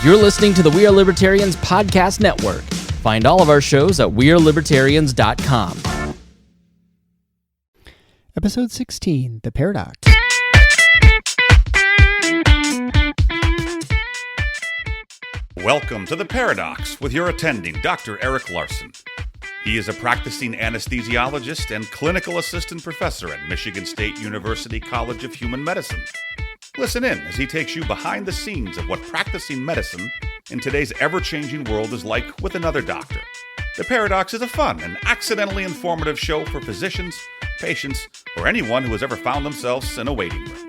You're listening to the We Are Libertarians podcast network. Find all of our shows at wearelibertarians.com. Episode 16, The Paradox. Welcome to The Paradox with your attending, Dr. Eric Larson. He is a practicing anesthesiologist and clinical assistant professor at Michigan State University College of Human Medicine. Listen in as he takes you behind the scenes of what practicing medicine in today's ever-changing world is like with another doctor. The Paradox is a fun and accidentally informative show for physicians, patients, or anyone who has ever found themselves in a waiting room.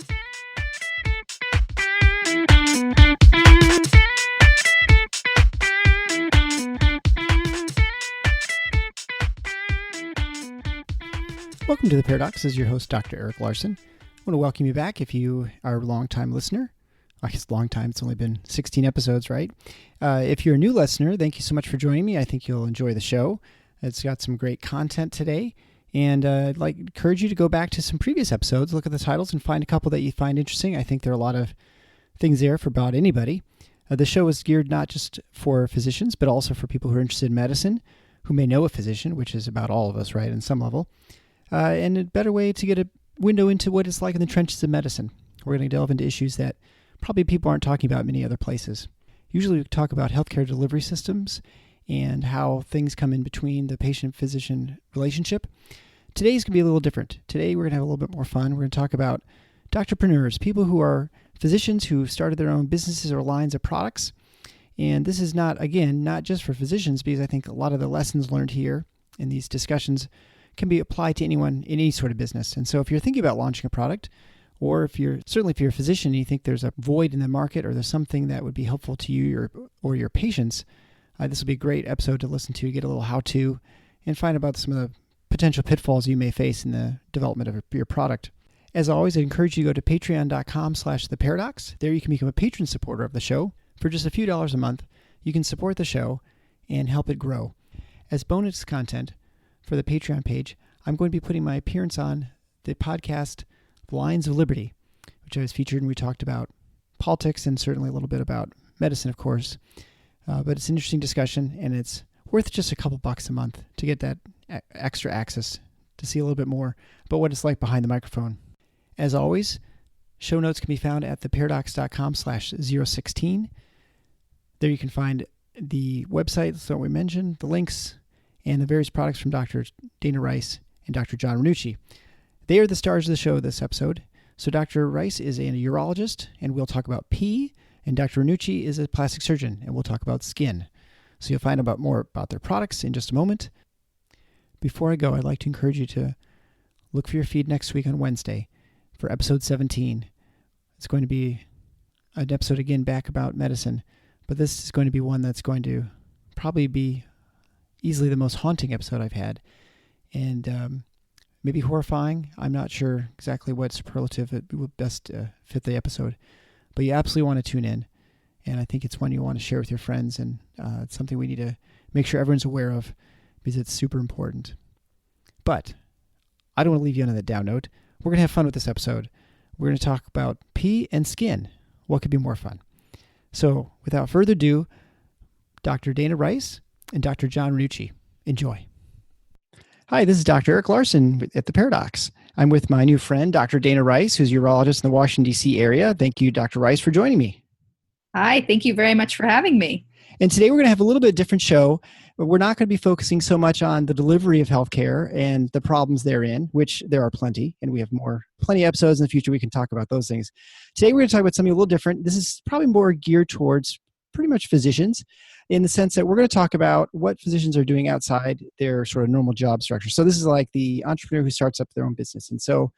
Welcome to The Paradox. This is your host, Dr. Eric Larson. I want to welcome you back if you are a long-time listener. I guess long time, it's only been 16 episodes, right? If you're a new listener, thank you so much for joining me. I think you'll enjoy the show. It's got some great content today. And I'd encourage you to go back to some previous episodes, look at the titles, and find a couple that you find interesting. I think there are a lot of things there for about anybody. The show is geared not just for physicians, but also for people who are interested in medicine, who may know a physician, which is about all of us, right, in some level. And a better way to get a window into what it's like in the trenches of medicine. We're going to delve into issues that probably people aren't talking about many other places. Usually we talk about healthcare delivery systems and how things come in between the patient-physician relationship. Today's going to be a little different. Today we're going to have a little bit more fun. We're going to talk about doctopreneurs, people who are physicians who started their own businesses or lines of products. And this is not just for physicians, because I think a lot of the lessons learned here in these discussions can be applied to anyone in any sort of business. And so if you're thinking about launching a product, or if you're a physician and you think there's a void in the market or there's something that would be helpful to you or your patients, this will be a great episode to listen to, get a little how-to, and find about some of the potential pitfalls you may face in the development of your product. As always, I encourage you to go to patreon.com/theparadox. There you can become a patron supporter of the show. For just a few dollars a month, you can support the show and help it grow. As bonus content for the Patreon page, I'm going to be putting my appearance on the podcast Lines of Liberty, which I was featured, and we talked about politics and certainly a little bit about medicine, of course. But it's an interesting discussion, and it's worth just a couple bucks a month to get that extra access to see a little bit more about what it's like behind the microphone. As always, show notes can be found at theparadox.com/016. There you can find the website that we mentioned, the links, and the various products from Dr. Dana Rice and Dr. John Ranucci. They are the stars of the show this episode. So Dr. Rice is a urologist, and we'll talk about pee, and Dr. Ranucci is a plastic surgeon, and we'll talk about skin. So you'll find out more about their products in just a moment. Before I go, I'd like to encourage you to look for your feed next week on Wednesday for episode 17. It's going to be an episode again back about medicine, but this is going to be one that's going to probably be easily the most haunting episode I've had, and maybe horrifying. I'm not sure exactly what superlative it would best fit the episode, but you absolutely want to tune in, and I think it's one you want to share with your friends, and it's something we need to make sure everyone's aware of because it's super important. But I don't want to leave you on that down note. We're going to have fun with this episode. We're going to talk about pee and skin. What could be more fun? So without further ado, Dr. Dana Rice and Dr. John Ranucci. Enjoy. Hi, this is Dr. Eric Larson at The Paradox. I'm with my new friend, Dr. Dana Rice, who's a urologist in the Washington, D.C. area. Thank you, Dr. Rice, for joining me. Hi, thank you very much for having me. And today we're going to have a little bit different show. We're not going to be focusing so much on the delivery of healthcare and the problems therein, which there are plenty, and we have plenty of episodes in the future we can talk about those things. Today we're going to talk about something a little different. This is probably more geared towards pretty much physicians, in the sense that we're going to talk about what physicians are doing outside their sort of normal job structure. So this is like the entrepreneur who starts up their own business. And so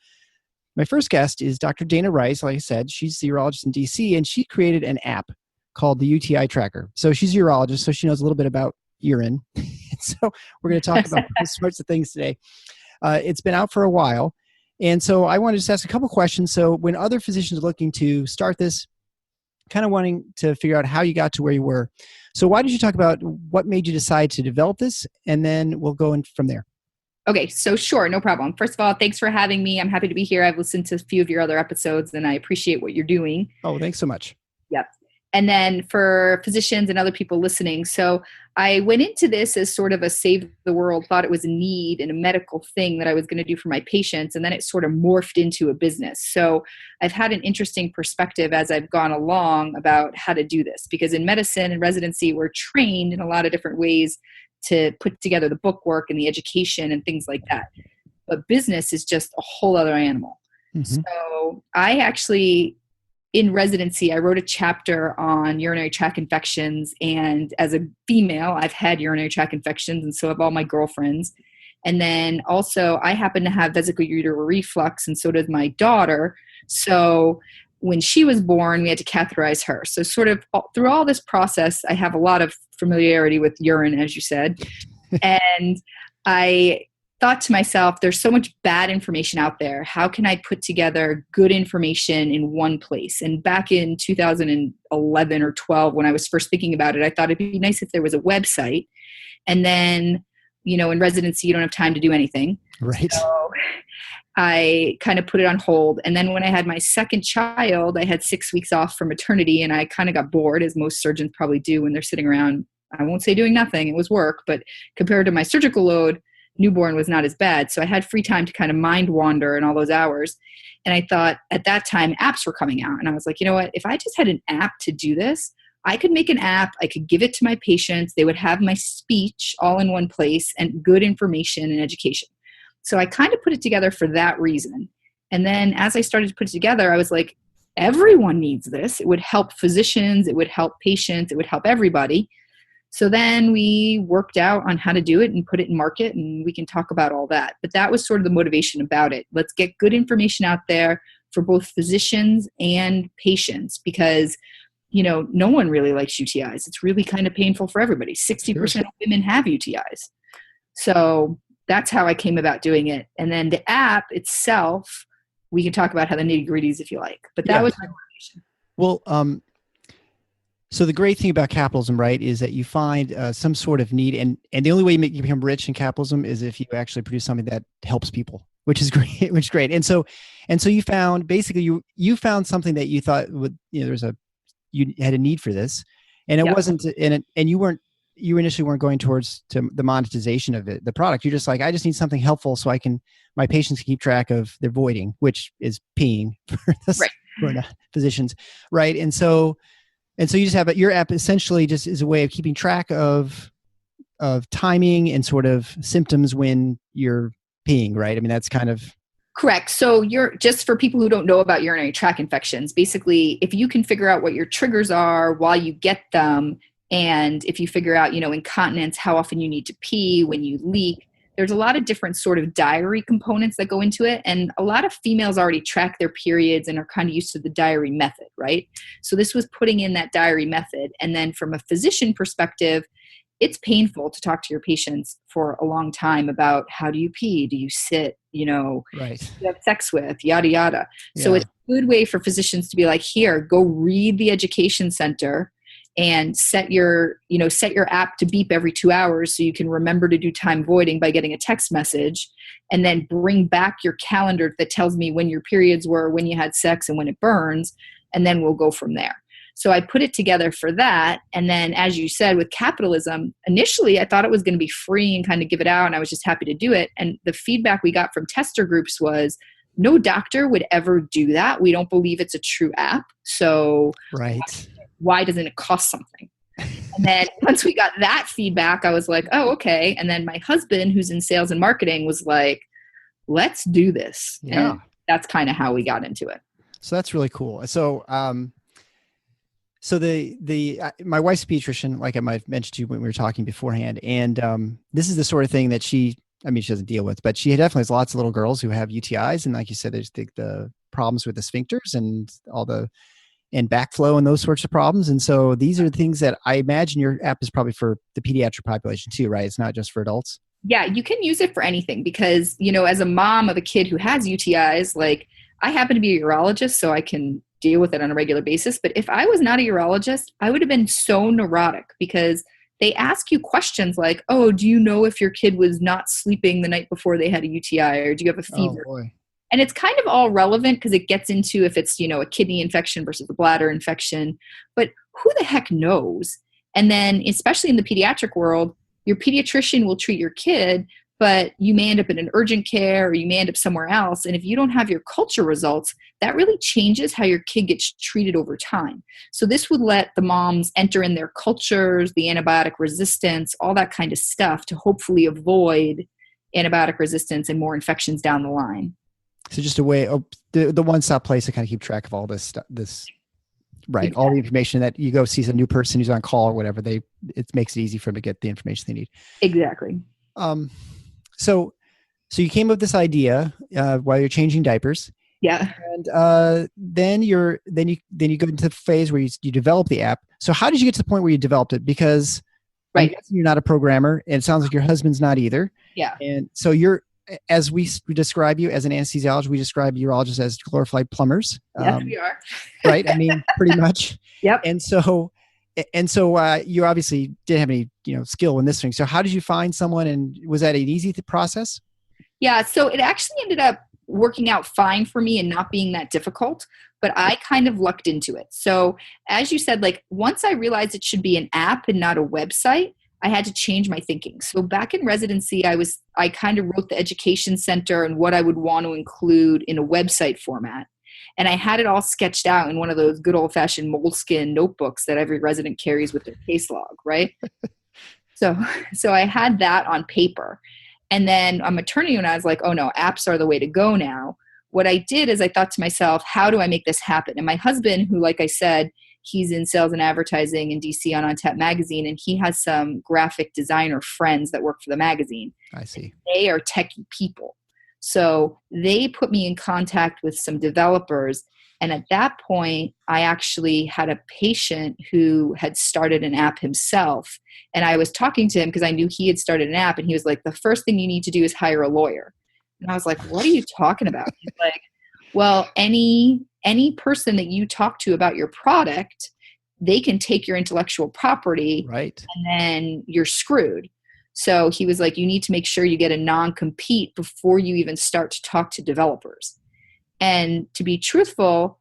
my first guest is Dr. Dana Rice. Like I said, she's the urologist in DC, and she created an app called the UTI Tracker. So she's a urologist, so she knows a little bit about urine. So we're going to talk about those sorts of things today. It's been out for a while. And so I wanted to just ask a couple questions. So when other physicians are looking to start this, kind of wanting to figure out how you got to where you were. So why did you talk about what made you decide to develop this? And then we'll go in from there. Okay, so sure, no problem. First of all, thanks for having me. I'm happy to be here. I've listened to a few of your other episodes, and I appreciate what you're doing. Oh, thanks so much. Yep. And then for physicians and other people listening, so I went into this as sort of a save the world, thought it was a need and a medical thing that I was going to do for my patients. And then it sort of morphed into a business. So I've had an interesting perspective as I've gone along about how to do this, because in medicine and residency, we're trained in a lot of different ways to put together the bookwork and the education and things like that. But business is just a whole other animal. Mm-hmm. So I actually, in residency, I wrote a chapter on urinary tract infections. And as a female, I've had urinary tract infections, and so have all my girlfriends. And then also, I happen to have vesicoureteral reflux, and so does my daughter. So when she was born, we had to catheterize her. So sort of through all this process, I have a lot of familiarity with urine, as you said. And I thought to myself, there's so much bad information out there. How can I put together good information in one place? And back in 2011 or 12, when I was first thinking about it, I thought it'd be nice if there was a website. And then, in residency, you don't have time to do anything. Right. So I kind of put it on hold. And then when I had my second child, I had 6 weeks off from maternity, and I kind of got bored, as most surgeons probably do when they're sitting around. I won't say doing nothing. It was work, but compared to my surgical load, newborn was not as bad. So I had free time to kind of mind wander in all those hours. And I thought at that time, apps were coming out. And I was like, you know what, if I just had an app to do this, I could make an app. I could give it to my patients. They would have my speech all in one place and good information and education. So I kind of put it together for that reason. And then as I started to put it together, I was like, everyone needs this. It would help physicians. It would help patients. It would help everybody. So then we worked out on how to do it and put it in market, and we can talk about all that. But that was sort of the motivation about it. Let's get good information out there for both physicians and patients, because, no one really likes UTIs. It's really kind of painful for everybody. 60% of women have UTIs. So that's how I came about doing it. And then the app itself, we can talk about how the nitty-gritties if you like. But that was my motivation. Well, so the great thing about capitalism, right, is that you find some sort of need, and the only way you become rich in capitalism is if you actually produce something that helps people, which is great. And so you found basically you found something that you thought would, you had a need for this, and it wasn't in it, and you initially weren't going towards to the monetization of it, the product. You're just like, I just need something helpful so my patients can keep track of their voiding, which is peeing for the physicians, right? And so you just have your app essentially just is a way of keeping track of timing and sort of symptoms when you're peeing, right? I mean, that's kind of correct. So just for people who don't know about urinary tract infections, basically, if you can figure out what your triggers are while you get them, and if you figure out, incontinence, how often you need to pee, when you leak, there's a lot of different sort of diary components that go into it. And a lot of females already track their periods and are kind of used to the diary method, right? So this was putting in that diary method. And then from a physician perspective, it's painful to talk to your patients for a long time about how do you pee? Do you sit? Right. Do you have sex with? Yada, yada. Yeah. So it's a good way for physicians to be like, here, go read the education center and set your app to beep every 2 hours so you can remember to do time voiding by getting a text message, and then bring back your calendar that tells me when your periods were, when you had sex, and when it burns, and then we'll go from there. So I put it together for that. And then, as you said, with capitalism, initially I thought it was going to be free and kind of give it out, and I was just happy to do it. And the feedback we got from tester groups was, no doctor would ever do that. We don't believe it's a true app. So why doesn't it cost something? And then once we got that feedback, I was like, oh, okay. And then my husband, who's in sales and marketing, was like, let's do this. Yeah. And that's kind of how we got into it. So that's really cool. So, my wife's a pediatrician, like I might have mentioned to you when we were talking beforehand. And this is the sort of thing that she doesn't deal with, but she definitely has lots of little girls who have UTIs. And like you said, there's the problems with the sphincters and and backflow and those sorts of problems. And so these are things that I imagine your app is probably for the pediatric population too, right? It's not just for adults. Yeah, you can use it for anything because, as a mom of a kid who has UTIs, like I happen to be a urologist, so I can deal with it on a regular basis. But if I was not a urologist, I would have been so neurotic because they ask you questions like, oh, do you know if your kid was not sleeping the night before they had a UTI, or do you have a fever? Oh, boy. And it's kind of all relevant because it gets into if it's, a kidney infection versus a bladder infection. But who the heck knows? And then, especially in the pediatric world, your pediatrician will treat your kid, but you may end up in an urgent care or you may end up somewhere else. And if you don't have your culture results, that really changes how your kid gets treated over time. So this would let the moms enter in their cultures, the antibiotic resistance, all that kind of stuff to hopefully avoid antibiotic resistance and more infections down the line. So just a way, the one-stop place to kind of keep track of all this stuff, right. Exactly. All the information that you go see some new person who's on call or whatever, it makes it easy for them to get the information they need. Exactly. So you came up with this idea while you're changing diapers. Yeah. And then you go into the phase where you develop the app. So how did you get to the point where you developed it? Because right. You're not a programmer, and it sounds like your husband's not either. Yeah. And so as we describe you as an anesthesiologist, we describe urologists as glorified plumbers. Yes, we are. Right. I mean, pretty much. Yep. And so you obviously didn't have any, skill in this thing. So how did you find someone, and was that an easy process? Yeah. So it actually ended up working out fine for me and not being that difficult, but I kind of lucked into it. So as you said, like once I realized it should be an app and not a website, I had to change my thinking. So back in residency, I kind of wrote the education center and what I would want to include in a website format. And I had it all sketched out in one of those good old-fashioned moleskin notebooks that every resident carries with their case log, right? So I had that on paper. And then on maternity, when I was like, oh no, apps are the way to go now. What I did is I thought to myself, how do I make this happen? And my husband, who, like I said, he's in sales and advertising in DC on Tap Magazine, and he has some graphic designer friends that work for the magazine. I see. They are techie people. So they put me in contact with some developers. And at that point, I actually had a patient who had started an app himself. And I was talking to him because I knew he had started an app. And he was like, the first thing you need to do is hire a lawyer. And I was like, what are you talking about? He's like, well, any person that you talk to about your product, they can take your intellectual property, right, and then you're screwed. So he was like, you need to make sure you get a non-compete before you even start to talk to developers. And to be truthful,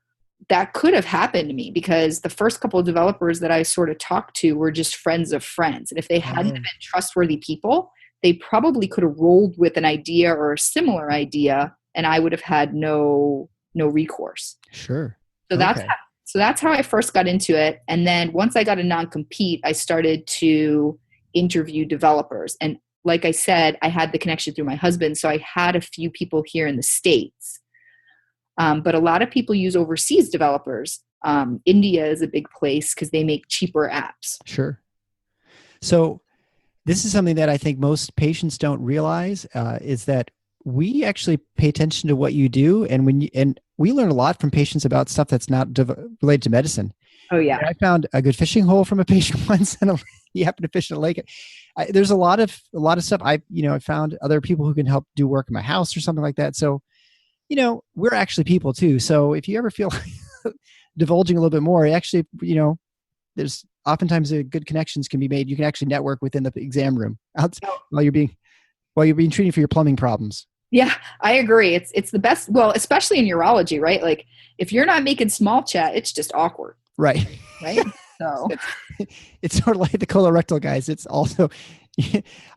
that could have happened to me because the first couple of developers that I sort of talked to were just friends of friends. And if they hadn't been trustworthy people, they probably could have rolled with an idea or a similar idea, and I would have had no recourse. Sure. So that's how I first got into it. And then once I got a non-compete, I started to interview developers. And like I said, I had the connection through my husband. So I had a few people here in the States. But a lot of people use overseas developers. India is a big place because they make cheaper apps. Sure. So this is something that I think most patients don't realize is that we actually pay attention to what you do. And we learn a lot from patients about stuff that's not related to medicine. Oh yeah. And I found a good fishing hole from a patient once, and he happened to fish in a lake. There's a lot of stuff. I found other people who can help do work in my house or something like that. So, we're actually people too. So if you ever feel like divulging a little bit more, actually, there's oftentimes good connections can be made. You can actually network within the exam room while you're being treated for your plumbing problems. Yeah, I agree. It's the best. Well, especially in urology, right? Like if you're not making small chat, it's just awkward. Right. Right. So it's sort of like the colorectal guys. It's also,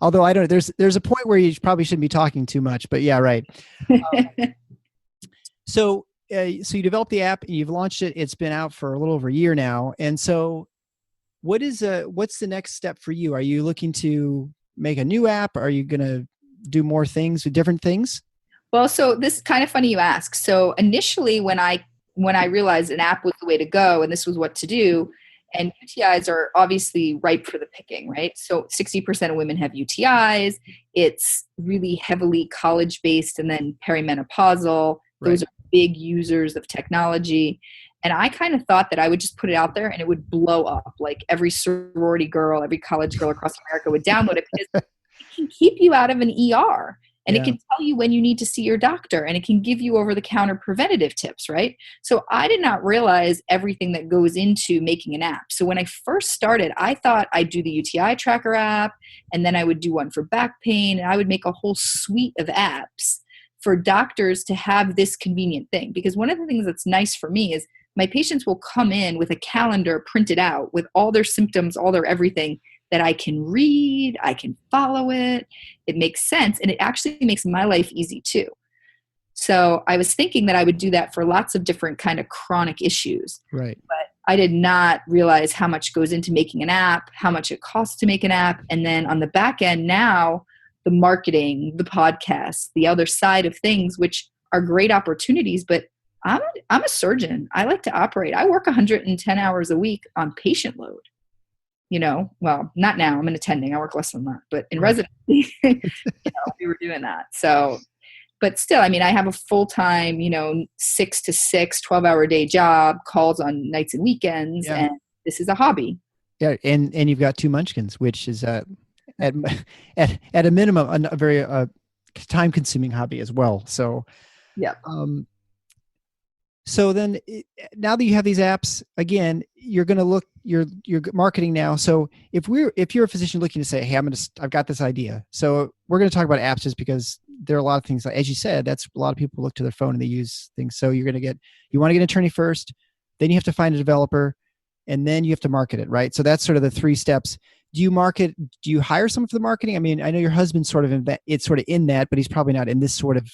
although I don't, there's a point where you probably shouldn't be talking too much, but yeah, right. So you developed the app and you've launched it. It's been out for a little over a year now. And so what's the next step for you? Are you looking to make a new app? Are you going to do more things with different things? Well, so this is kind of funny you ask. So initially when I realized an app was the way to go and this was what to do, and UTIs are obviously ripe for the picking, right? So 60% of women have UTIs. It's really heavily college-based and then perimenopausal. Those are big users of technology. And I kind of thought that I would just put it out there and it would blow up. Like every sorority girl, every college girl across America would download it because it can keep you out of an ER. And it can tell you when you need to see your doctor, and it can give you over-the-counter preventative tips, right? So I did not realize everything that goes into making an app. So when I first started, I thought I'd do the UTI tracker app, and then I would do one for back pain, and I would make a whole suite of apps for doctors to have this convenient thing. Because one of the things that's nice for me is my patients will come in with a calendar printed out with all their symptoms, all their everything that I can read, I can follow it. It makes sense. And it actually makes my life easy too. So I was thinking that I would do that for lots of different kind of chronic issues. Right. But I did not realize how much goes into making an app, how much it costs to make an app. And then on the back end now, the marketing, the podcasts, the other side of things, which are great opportunities, but I'm a surgeon. I like to operate. I work 110 hours a week on patient load. Well, not now. I'm an attending. I work less than that. But in residency, we were doing that. So, but still, I mean, I have a full-time, 6 to 6, 12-hour day job, calls on nights and weekends, and this is a hobby. Yeah, and you've got 2 munchkins, which is at a minimum a very time-consuming hobby as well. So, yeah. So then, now that you have these apps, again, you're going to look you're marketing now. So if you're a physician looking to say, hey, I've got this idea. So we're going to talk about apps just because there are a lot of things, as you said, that's a lot of people look to their phone and they use things. So you want to get an attorney first, then you have to find a developer, and then you have to market it, right? So that's sort of the 3 steps. Do you hire someone for the marketing? I mean, I know your husband's sort of in that, but he's probably not in this sort of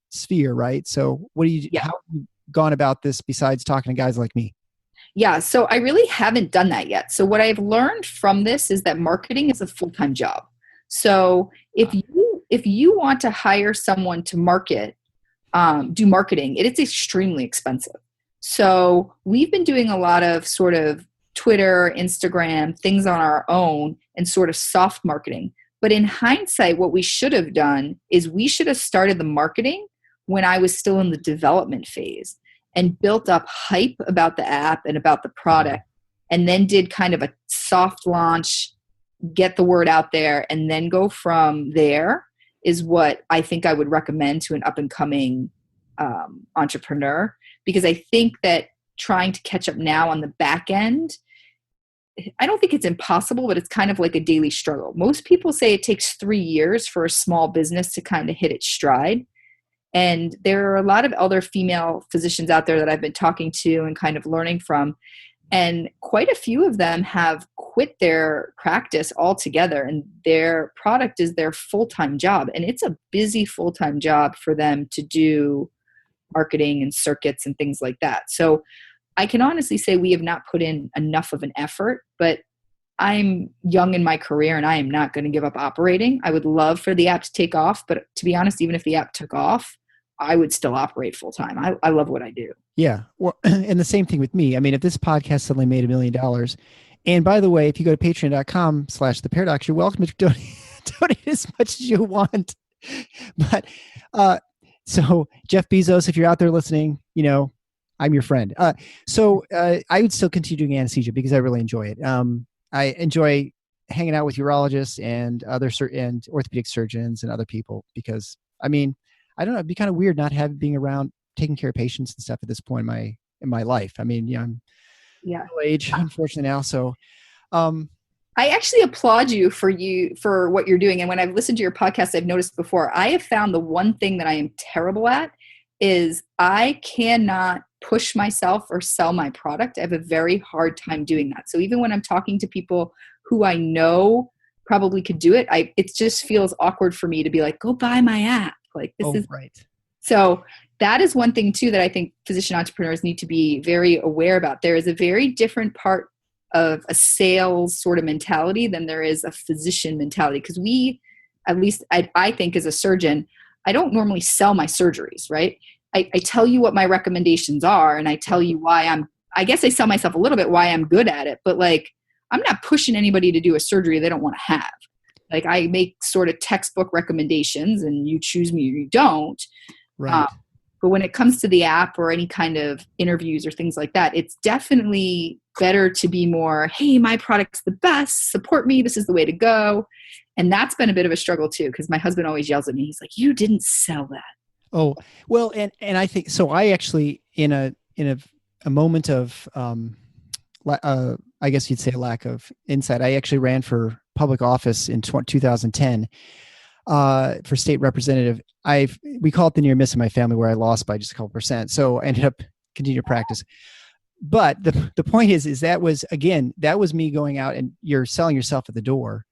sphere, right? So how have you gone about this besides talking to guys like me? Yeah, so I really haven't done that yet. So what I've learned from this is that marketing is a full-time job. So if you want to hire someone to do marketing, it is extremely expensive. So we've been doing a lot of sort of Twitter, Instagram, things on our own and sort of soft marketing. But in hindsight, what we should have done is we should have started the marketing when I was still in the development phase and built up hype about the app and about the product, and then did kind of a soft launch, get the word out there, and then go from there is what I think I would recommend to an up-and-coming entrepreneur. Because I think that trying to catch up now on the back end, I don't think it's impossible, but it's kind of like a daily struggle. Most people say it takes 3 years for a small business to kind of hit its stride. And there are a lot of other female physicians out there that I've been talking to and kind of learning from. And quite a few of them have quit their practice altogether, and their product is their full-time job. And it's a busy full-time job for them to do marketing and circuits and things like that. So I can honestly say we have not put in enough of an effort, but I'm young in my career and I am not going to give up operating. I would love for the app to take off, but to be honest, even if the app took off, I would still operate full time. I love what I do. Yeah. Well, and the same thing with me. I mean, if this podcast suddenly made $1 million, and by the way, if you go to patreon.com/theparadox, you're welcome to donate as much as you want. But, so Jeff Bezos, if you're out there listening, I'm your friend. So I would still continue doing anesthesia because I really enjoy it. I enjoy hanging out with urologists and and orthopedic surgeons and other people because, I mean, I don't know, it'd be kind of weird not being around taking care of patients and stuff at this point in my life. I mean, I'm middle age, unfortunately now. So, I actually applaud you for what you're doing. And when I've listened to your podcast, I've noticed before, I have found the one thing that I am terrible at is I cannot push myself or sell my product. I have a very hard time doing that. So even when I'm talking to people who I know probably could do it, it just feels awkward for me to be like, go buy my app. Like this is right. So that is one thing too that I think physician entrepreneurs need to be very aware about. There is a very different part of a sales sort of mentality than there is a physician mentality. Because at least I think as a surgeon, I don't normally sell my surgeries, right? I tell you what my recommendations are and I tell you why I guess I sell myself a little bit why I'm good at it, but like I'm not pushing anybody to do a surgery they don't want to have. Like I make sort of textbook recommendations and you choose me or you don't. Right. But when it comes to the app or any kind of interviews or things like that, it's definitely better to be more, hey, my product's the best, support me, this is the way to go. And that's been a bit of a struggle too, because my husband always yells at me. He's like, you didn't sell that. Oh, well, and I think, so I actually, in a moment of, I guess you'd say a lack of insight, I actually ran for public office in 2010 for state representative. We call it the near miss in my family where I lost by just a couple %. So I ended up continuing to practice. but the point is that was me going out and you're selling yourself at the door.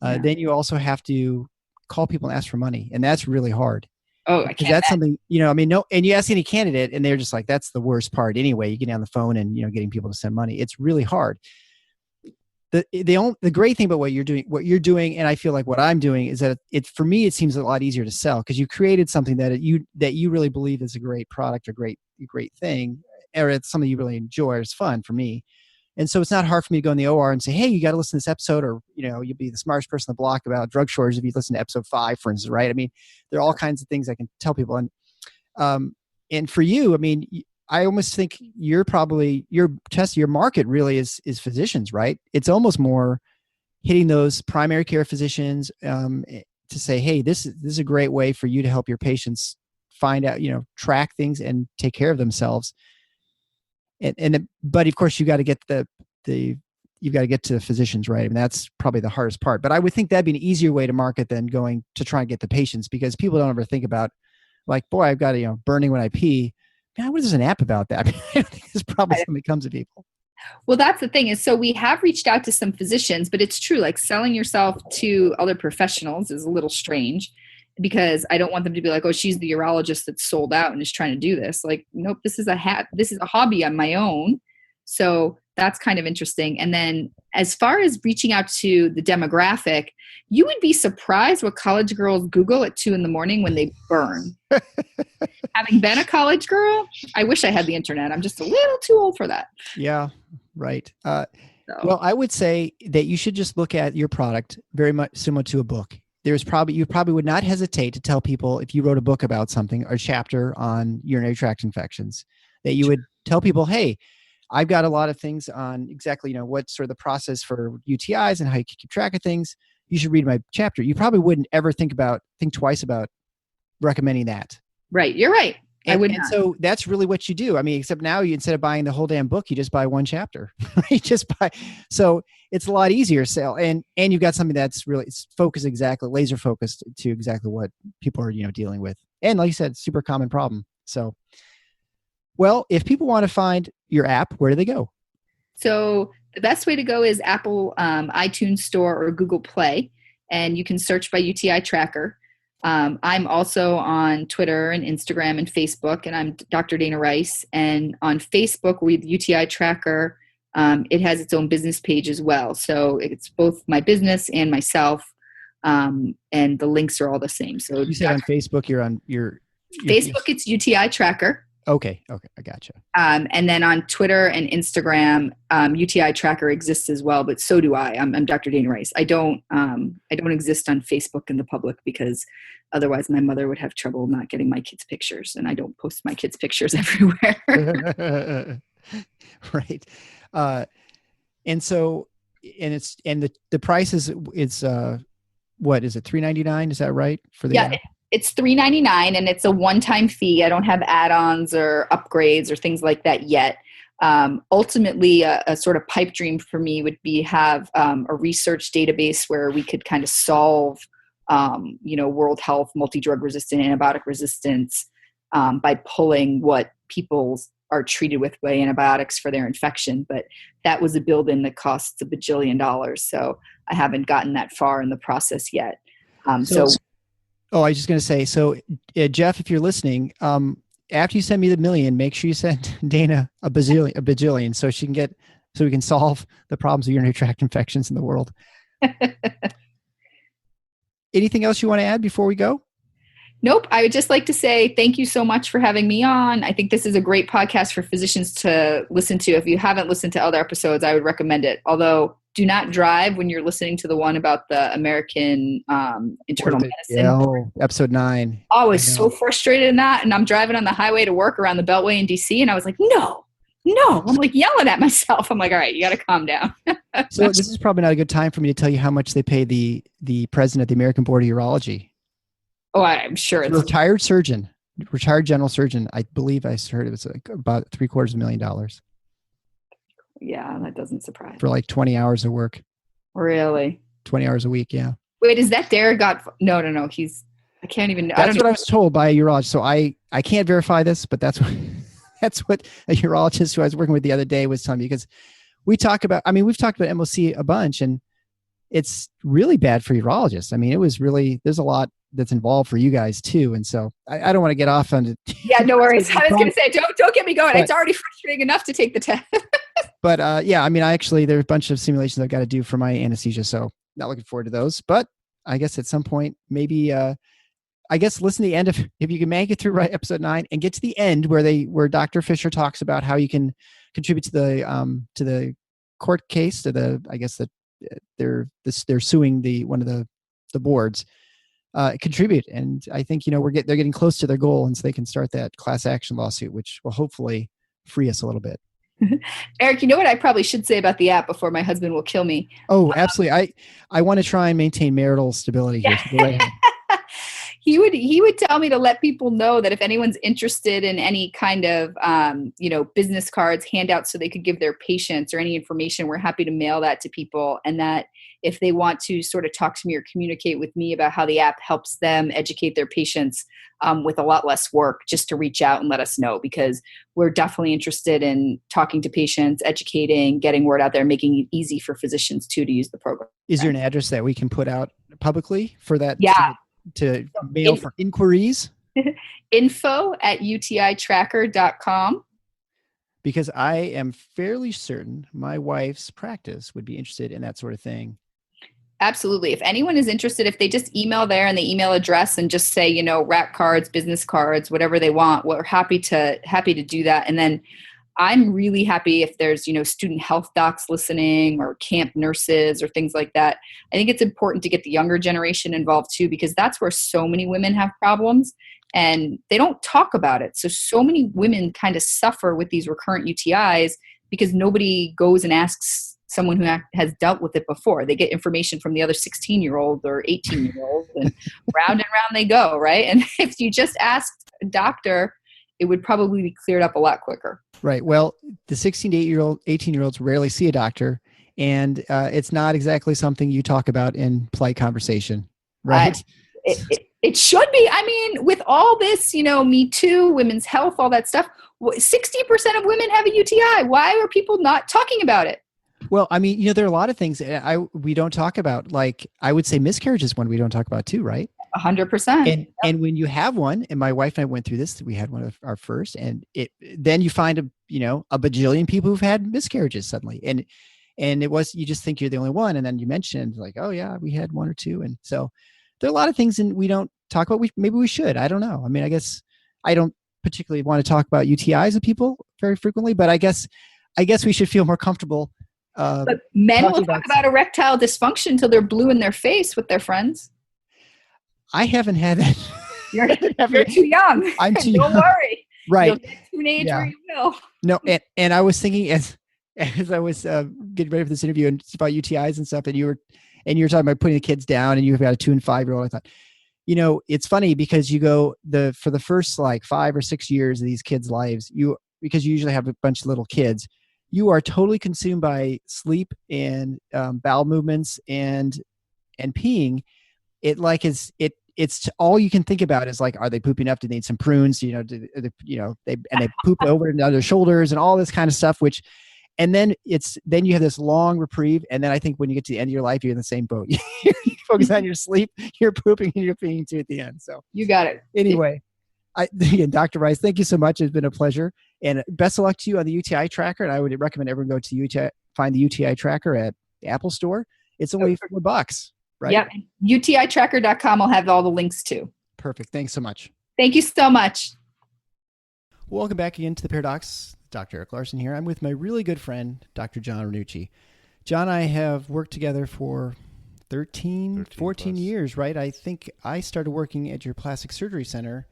Then you also have to call people and ask for money. And that's really hard. Oh, I can't. That's something, and you ask any candidate and they're just like, that's the worst part anyway. You get on the phone and, getting people to send money. It's really hard. The great thing about what you're doing, and I feel like what I'm doing is that for me, it seems a lot easier to sell because you created something that you really believe is a great product or great thing, or it's something you really enjoy, or it's fun for me. And so it's not hard for me to go in the OR and say, hey, you got to listen to this episode, or, you'll be the smartest person on the block about drug shortage if you listen to episode 5, for instance, right? I mean, there are all kinds of things I can tell people. And for you, I mean, I almost think your market really is physicians, right? It's almost more hitting those primary care physicians to say, hey, this is a great way for you to help your patients find out, track things and take care of themselves. But of course you got to get you've got to get to the physicians, right? I mean, that's probably the hardest part, but I would think that'd be an easier way to market than going to try and get the patients, because people don't ever think about like, boy, I've got burning when I pee. Man, what is an app about that? I don't think there's probably something that comes to people. Well, that's the thing is, so we have reached out to some physicians, but it's true, like selling yourself to other professionals is a little strange, because I don't want them to be like, oh, she's the urologist that's sold out and is trying to do this. Like, nope, this is a hobby on my own. So that's kind of interesting. And then as far as reaching out to the demographic, you would be surprised what college girls Google at 2 a.m. when they burn. Having been a college girl, I wish I had the internet. I'm just a little too old for that. Yeah, right. Well, I would say that you should just look at your product very much similar to a book. You probably would not hesitate to tell people, if you wrote a book about something, or a chapter on urinary tract infections, that you would tell people, hey, I've got a lot of things on exactly, what's sort of the process for UTIs and how you can keep track of things. You should read my chapter. You probably wouldn't ever think twice about recommending that. Right. You're right. I would not. And so that's really what you do. I mean, except now instead of buying the whole damn book, you just buy one chapter. You just buy. So it's a lot easier to sell. And you've got something that's really laser focused to exactly what people are, dealing with. And like you said, super common problem. So, well, if people want to find your app, where do they go? So the best way to go is Apple iTunes Store or Google Play, and you can search by UTI Tracker. I'm also on Twitter and Instagram and Facebook, and I'm Dr. Dana Rice. And on Facebook with UTI Tracker, it has its own business page as well. So it's both my business and myself, and the links are all the same. So you said on Facebook, you're on your Facebook, it's UTI Tracker. Okay, I gotcha. And then on Twitter and Instagram, UTI Tracker exists as well, but so do I. I'm Dr. Dana Rice. I don't exist on Facebook in the public, because otherwise my mother would have trouble not getting my kids' pictures, and I don't post my kids' pictures everywhere. Right. And the price is what is it? $3.99? Is that right for the app? It's $3.99, and it's a one-time fee. I don't have add-ons or upgrades or things like that yet. Ultimately, a sort of pipe dream for me would be have a research database where we could kind of solve, world health, multi-drug resistant, antibiotic resistance by pulling what people are treated with by antibiotics for their infection. But that was a build-in that costs $1 bajillion. So I haven't gotten that far in the process yet. Oh, I was just going to say, so Jeff, if you're listening, after you send me the $1 million, make sure you send Dana a bajillion so we can solve the problems of urinary tract infections in the world. Anything else you want to add before we go? Nope. I would just like to say thank you so much for having me on. I think this is a great podcast for physicians to listen to. If you haven't listened to other episodes, I would recommend it. Although, do not drive when you're listening to the one about the American internal medicine. Yeah, episode 9. I was so frustrated in that. And I'm driving on the highway to work around the Beltway in DC. And I was like, no. I'm like yelling at myself. I'm like, all right, you got to calm down. So this is probably not a good time for me to tell you how much they pay the president of the American Board of Urology. Oh, I'm sure it's retired general surgeon. I believe I heard it was like about $750,000. Yeah, that doesn't surprise for like 20 hours of work. Really? 20 hours a week, yeah. Wait, is that Derek No. I can't even. That's what I was told by a urologist. So I can't verify this, but that's what. That's what a urologist who I was working with the other day was telling me, because we've talked about MOC a bunch, and it's really bad for urologists. I mean, there's a lot that's involved for you guys too. And so I don't want to get off on it. Yeah, no worries. I was going to say, don't get me going. It's already frustrating enough to take the test. But yeah, I mean, there's a bunch of simulations I've got to do for my anesthesia. So not looking forward to those, but I guess at some point, maybe, listen to the end if you can make it through episode 9 and get to the end where Dr. Fisher talks about how you can contribute to the court case, they're suing one of the boards, contribute. And I think, they're getting close to their goal, and so they can start that class action lawsuit, which will hopefully free us a little bit. Eric, you know what I probably should say about the app before my husband will kill me? Oh, absolutely. I want to try and maintain marital stability here. So go right ahead. He would tell me to let people know that if anyone's interested in any kind of, business cards, handouts so they could give their patients, or any information, we're happy to mail that to people. And that if they want to sort of talk to me or communicate with me about how the app helps them educate their patients with a lot less work, just to reach out and let us know, because we're definitely interested in talking to patients, educating, getting word out there, making it easy for physicians too to use the program. Is there an address that we can put out publicly for that? Yeah. To mail for inquiries? info@utitracker.com. Because I am fairly certain my wife's practice would be interested in that sort of thing. Absolutely. If anyone is interested, if they just email there and the email address and just say, RAC cards, business cards, whatever they want, we're happy to do that. And then I'm really happy if there's, student health docs listening, or camp nurses, or things like that. I think it's important to get the younger generation involved too, because that's where so many women have problems and they don't talk about it. So many women kind of suffer with these recurrent UTIs because nobody goes and asks someone who has dealt with it before. They get information from the other 16-year-old or 18-year-old, and round and round they go, right? And if you just asked a doctor, it would probably be cleared up a lot quicker. Right. Well, the 16 to 18-year-olds rarely see a doctor, and it's not exactly something you talk about in polite conversation, right? It should be. I mean, with all this, Me Too, women's health, all that stuff, 60% of women have a UTI. Why are people not talking about it? Well, I mean, there are a lot of things we don't talk about. Like, I would say miscarriage is one we don't talk about too, right? 100%. And when you have one, and my wife and I went through this, we had one of our first, and then you find a bajillion people who've had miscarriages suddenly. And it was, you just think you're the only one. And then you mentioned like, oh yeah, we had one or two. And so there are a lot of things we don't talk about. Maybe we should, I don't know. I mean, I guess I don't particularly want to talk about UTIs with people very frequently, but I guess we should feel more comfortable. But men will talk about erectile dysfunction until they're blue in their face with their friends. I haven't had that. You're too young. I'm too young. Don't worry. Right. You'll get to an age where you will. No, and I was thinking as I was getting ready for this interview, and it's about UTIs and stuff, and you were talking about putting the kids down, and you've got a 2 and 5-year-old. I thought, it's funny because you go for the first like 5 or 6 years of these kids' lives, because you usually have a bunch of little kids, you are totally consumed by sleep and bowel movements and peeing. It's all you can think about is like, are they pooping up? Do they need some prunes? They poop over and their shoulders and all this kind of stuff, and then you have this long reprieve. And then I think when you get to the end of your life, you're in the same boat. You focus on your sleep, you're pooping and you're peeing too at the end. So you got it. Anyway, again, Dr. Rice, thank you so much. It's been a pleasure, and best of luck to you on the UTI tracker. And I would recommend everyone go to find the UTI tracker at the Apple Store. It's only $4. Right. Yep. utitracker.com. I'll have all the links too. Perfect. Thanks so much. Thank you so much. Welcome back again to the Paradox. Dr. Eric Larson here. I'm with my really good friend, Dr. John Ranucci. John and I have worked together for 14 years, right? I think I started working at your plastic surgery center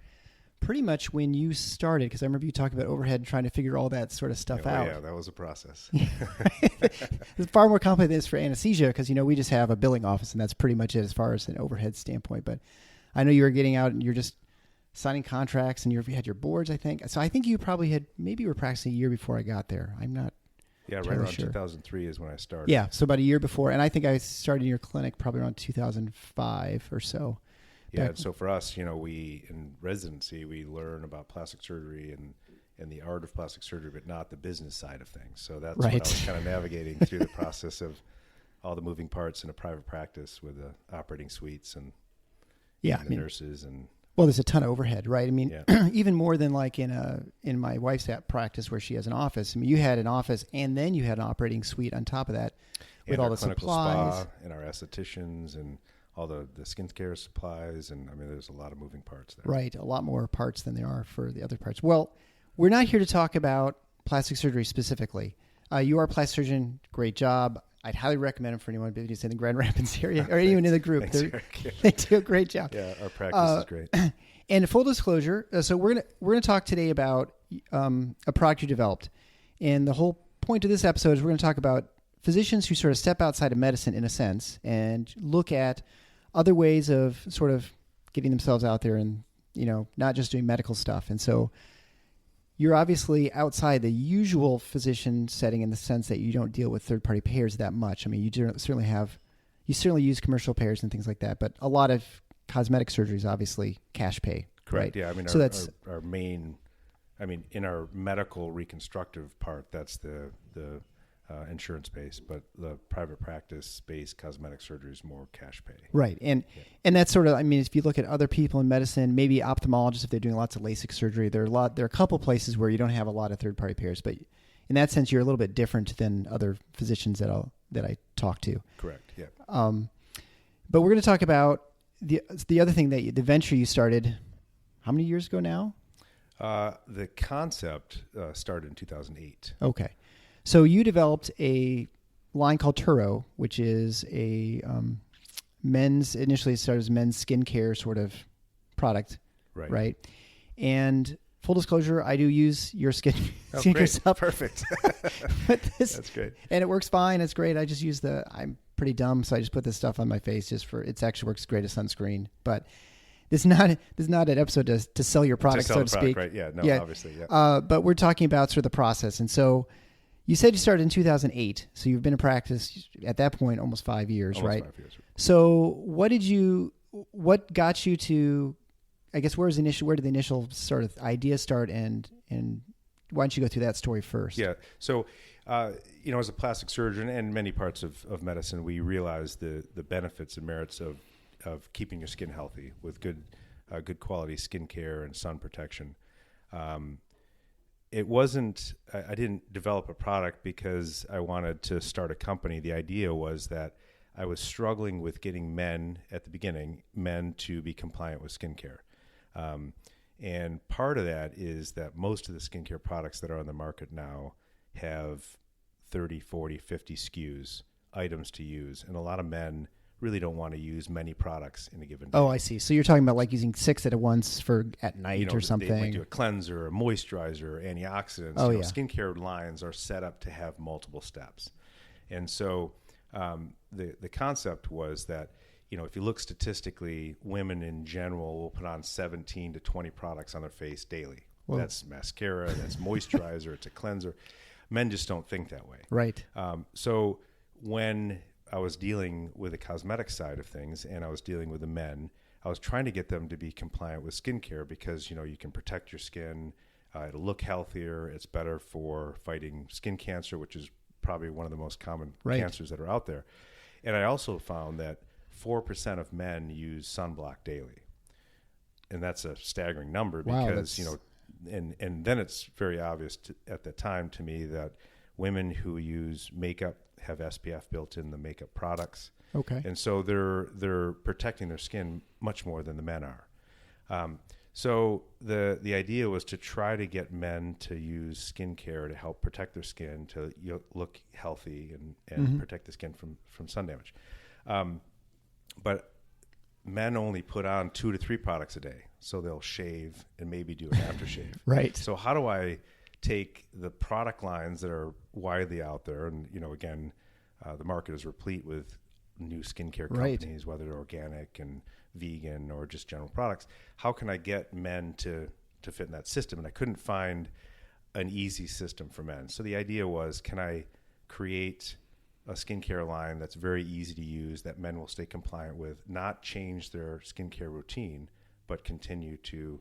pretty much when you started, because I remember you talking about overhead and trying to figure all that sort of stuff out. Yeah, that was a process. It's far more complicated than this for anesthesia, because we just have a billing office, and that's pretty much it as far as an overhead standpoint. But I know you were getting out and you're just signing contracts, and you had your boards, I think. So I think you probably maybe were practicing a year before I got there. I'm not. Yeah, right around 2003 is when I started. Yeah, so about a year before, and I think I started in your clinic probably around 2005 or so. Yeah, so for us, we in residency we learn about plastic surgery, and and the art of plastic surgery, but not the business side of things. So that's right. what I was kind of navigating through the process of all the moving parts in a private practice with the operating suites and the nurses and. Well, there's a ton of overhead, right? I mean, even more than like in my wife's practice where she has an office. I mean, you had an office and then you had an operating suite on top of that with all the supplies. Spa and our estheticians and all the skincare supplies. And I mean, there's a lot of moving parts there. Right. A lot more parts than there are for the other parts. Well, we're not here to talk about plastic surgery specifically. You are a plastic surgeon. Great job. I'd highly recommend them for anyone who's in the Grand Rapids area or anyone in the group. They do a great job. Yeah, our practice is great. And full disclosure, so we're gonna talk today about a product you developed, and the whole point of this episode is we're going to talk about physicians who sort of step outside of medicine in a sense and look at other ways of sort of getting themselves out there and not just doing medical stuff. And so you're obviously outside the usual physician setting in the sense that you don't deal with third-party payers that much. I mean, you certainly use commercial payers and things like that, but a lot of cosmetic surgery is obviously cash pay. Correct. Right? Yeah. I mean, so that's our main. I mean, in our medical reconstructive part, that's the insurance base, but the private practice space, cosmetic surgery is more cash pay. Right. And that's sort of, I mean, if you look at other people in medicine, maybe ophthalmologists, if they're doing lots of LASIK surgery, there are a couple places where you don't have a lot of third-party payers, but in that sense, you're a little bit different than other physicians that I talk to. Correct. Yeah. But we're going to talk about the other thing the venture you started, how many years ago now? The concept started in 2008. Okay. So you developed a line called Turo, which is a initially it started as men's skincare sort of product. Right. And full disclosure, I do use your skincare stuff. Perfect. That's great. And it works fine. It's great. I just use I'm pretty dumb, so I just put this stuff on my face it actually works great as sunscreen. But this is not an episode to sell your product, so to speak. Right? Yeah. No. Obviously. Yeah. But we're talking about sort of the process, and so you said you started in 2008, so you've been in practice at that point almost 5 years, right? 5 years. So what got you to? I guess where did the initial sort of idea start, and why don't you go through that story first? Yeah. So, as a plastic surgeon and many parts of medicine, we realize the benefits and merits of keeping your skin healthy with good quality skincare and sun protection. It wasn't. I didn't develop a product because I wanted to start a company. The idea was that I was struggling with getting men to be compliant with skincare. And part of that is that most of the skincare products that are on the market now have 30, 40, 50 SKUs, items to use. And a lot of men really don't want to use many products in a given day. Oh, I see. So you're talking about like using 6 at once at night or something. They might do a cleanser, a moisturizer, antioxidants. Oh, yeah. Skincare lines are set up to have multiple steps. And so the concept was that, if you look statistically, women in general will put on 17 to 20 products on their face daily. Whoa. That's mascara, that's moisturizer, it's a cleanser. Men just don't think that way. Right. So when I was dealing with the cosmetic side of things and I was dealing with the men, I was trying to get them to be compliant with skincare because, you can protect your skin. It'll look healthier. It's better for fighting skin cancer, which is probably one of the most common cancers that are out there. And I also found that 4% of men use sunblock daily. And that's a staggering number because, and then it's very obvious at the time to me that women who use makeup have SPF built in the makeup products. Okay. And so they're protecting their skin much more than the men are. So the idea was to try to get men to use skincare to help protect their skin, to look healthy and protect the skin from sun damage. But men only put on 2 to 3 products a day. So they'll shave and maybe do an aftershave. Right. So how do I take the product lines that are widely out there, and again, the market is replete with new skincare companies, whether they're organic and vegan or just general products. How can I get men to fit in that system? And I couldn't find an easy system for men. So the idea was, can I create a skincare line that's very easy to use that men will stay compliant with, not change their skincare routine, but continue to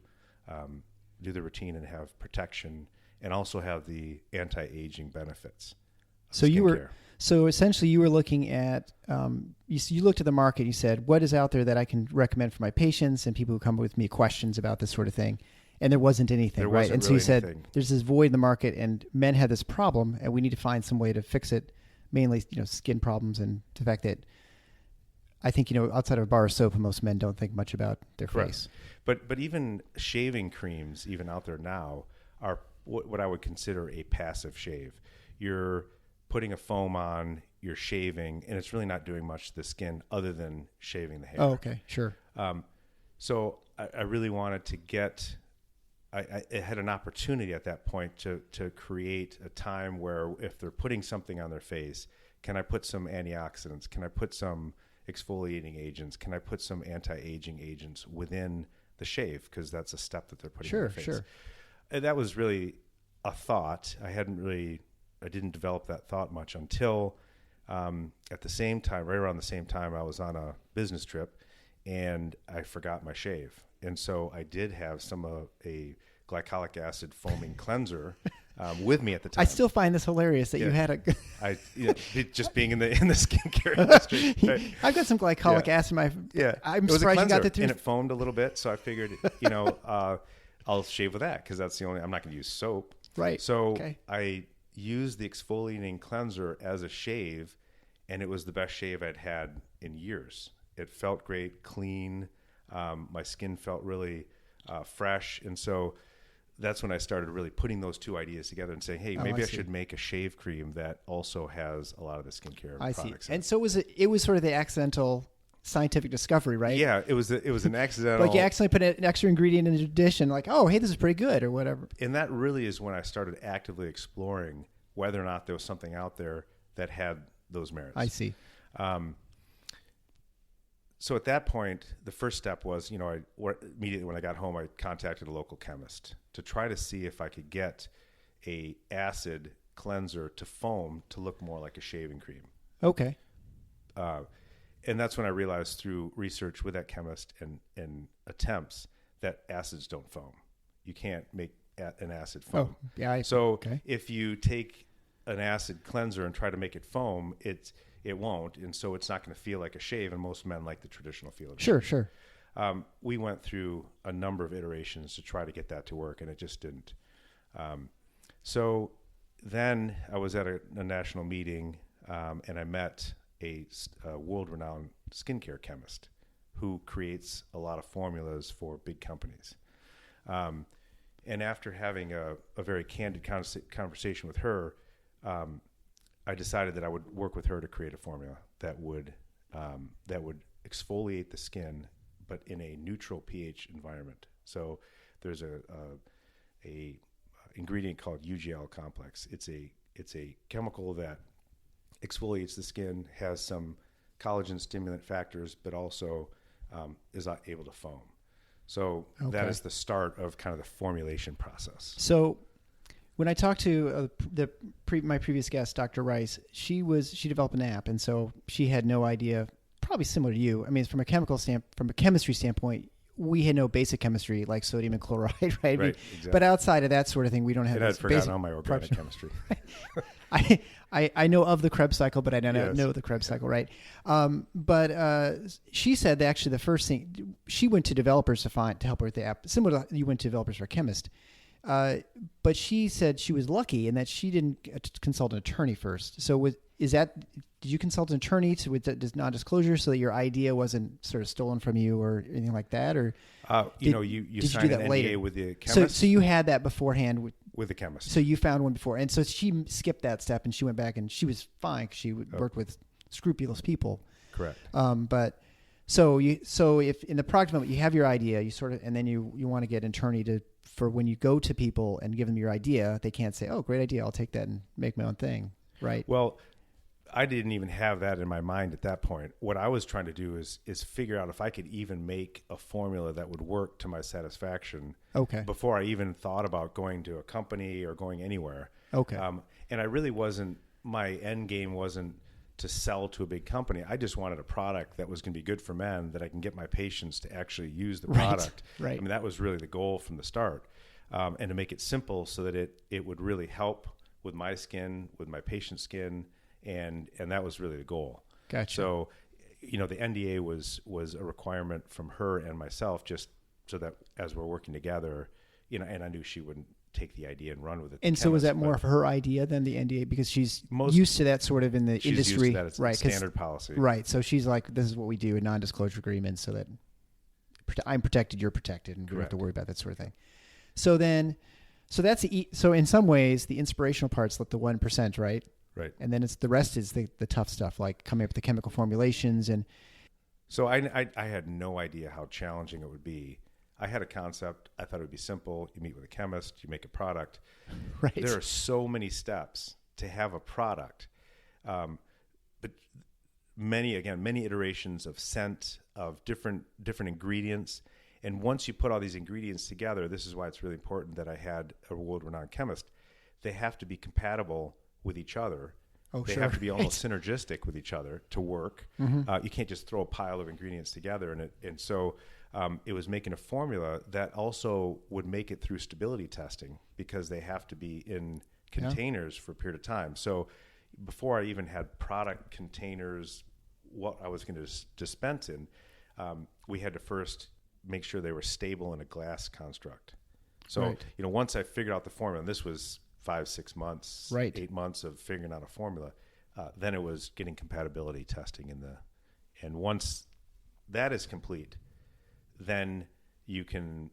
do the routine and have protection and also have the anti-aging benefits. So essentially you were looking at, you looked at the market, you said, what is out there that I can recommend for my patients and people who come with me questions about this sort of thing? And there wasn't anything, right? And so you said, there's this void in the market and men have this problem and we need to find some way to fix it, mainly, skin problems and the fact that I think, outside of a bar of soap, most men don't think much about their face. But even shaving creams, even out there now, are what I would consider a passive shave. You're putting a foam on, you're shaving, and it's really not doing much to the skin other than shaving the hair. Oh, okay, sure. So I really wanted to get... I had an opportunity at that point to create a time where if they're putting something on their face, can I put some antioxidants? Can I put some exfoliating agents? Can I put some anti-aging agents within the shave? Because that's a step that they're putting on their face. Sure. And that was really a thought. I didn't develop that thought much until at the same time, right around the same time, I was on a business trip and I forgot my shave. And so I did have a glycolic acid foaming cleanser with me at the time. I still find this hilarious that you had just being in the skincare industry. Right? I've got some glycolic acid in my. Yeah, I'm surprised you got that through. And it foamed a little bit, so I figured, I'll shave with that because that's the only. I'm not going to use soap. Right. So I used the exfoliating cleanser as a shave, and it was the best shave I'd had in years. It felt great, clean. My skin felt really fresh. And so that's when I started really putting those two ideas together and saying, hey, maybe I should make a shave cream that also has a lot of the skincare products. And so it was sort of the accidental scientific discovery, right? Yeah, it was an accidental. Like you accidentally put an extra ingredient in a dish and like, oh, hey, this is pretty good or whatever. And that really is when I started actively exploring whether or not there was something out there that had those merits. I see. So at that point, the first step was, immediately when I got home, I contacted a local chemist to try to see if I could get a acid cleanser to foam to look more like a shaving cream. Okay. And that's when I realized through research with that chemist and attempts that acids don't foam. You can't make an acid foam. Oh, yeah. If you take an acid cleanser and try to make it foam, it won't, and so it's not going to feel like a shave, and most men like the traditional feel of Sure. We went through a number of iterations to try to get that to work, and it just didn't. So then I was at a national meeting, and I met a world-renowned skincare chemist who creates a lot of formulas for big companies. And after having a very candid conversation with her, I decided that I would work with her to create a formula that would exfoliate the skin, but in a neutral pH environment. So there's a ingredient called UGL complex. It's a chemical that exfoliates the skin, has some collagen stimulant factors, but also is not able to foam. So that is the start of kind of the formulation process. So when I talked to my previous guest, Dr. Rice, she developed an app, and so she had no idea. Probably similar to you. I mean, from a chemistry standpoint, we had no basic chemistry like sodium and chloride, right? Exactly. But outside of that sort of thing, we don't have. And I'd forgotten all my organic chemistry. I know of the Krebs cycle, but I don't know the Krebs cycle, right? But she said that actually the first thing she went to developers to help her with the app, similar to you went to developers for a chemist. But she said she was lucky in that she didn't consult an attorney first. So did you consult an attorney with non-disclosure so that your idea wasn't sort of stolen from you or anything like that? Or you signed an NDA with the chemist? So you had that beforehand with the chemist. So you found one before. And so she skipped that step and she went back and she was fine because she worked with scrupulous people. Correct. So if in the product development you have your idea, you sort of, and then you want to get an attorney for when you go to people and give them your idea, they can't say, "Oh, great idea, I'll take that and make my own thing." Right? Well, I didn't even have that in my mind at that point. What I was trying to do is figure out if I could even make a formula that would work to my satisfaction. Okay. Before I even thought about going to a company or going anywhere. Okay. And I really wasn't. My end game wasn't to sell to a big company. I just wanted a product that was going to be good for men, that I can get my patients to actually use the product. Right. I mean, that was really the goal from the start. and to make it simple so that it would really help with my skin, with my patient's skin, and that was really the goal. Gotcha. So, the NDA was a requirement from her and myself, just so that as we're working together, and I knew she wouldn't take the idea and run with it. And so was that more of her idea than the NDA, because she's used to that sort of in the she's industry, used to that. It's right? Standard policy, right? So she's like, this is what we do in non-disclosure agreements, so that I'm protected, you're protected, and we don't have to worry about that sort of thing. So that's so in some ways the inspirational part's like the 1%, right? Right. And then the rest is the tough stuff, like coming up with the chemical formulations. And so I had no idea how challenging it would be. I had a concept. I thought it would be simple. You meet with a chemist, you make a product. right. There are so many steps to have a product, but many iterations of scent, of different ingredients. And once you put all these ingredients together, this is why it's really important that I had a world-renowned chemist. They have to be compatible with each other. They have to be almost synergistic with each other to work. You can't just throw a pile of ingredients together. And so it was making a formula that also would make it through stability testing, because they have to be in containers for a period of time. So before I even had product containers, what I was going to dispense in, we had to first make sure they were stable in a glass construct. So, once I figured out the formula, and this was 5-6 months, 8 months of figuring out a formula, then it was getting compatibility testing and once that is complete, then you can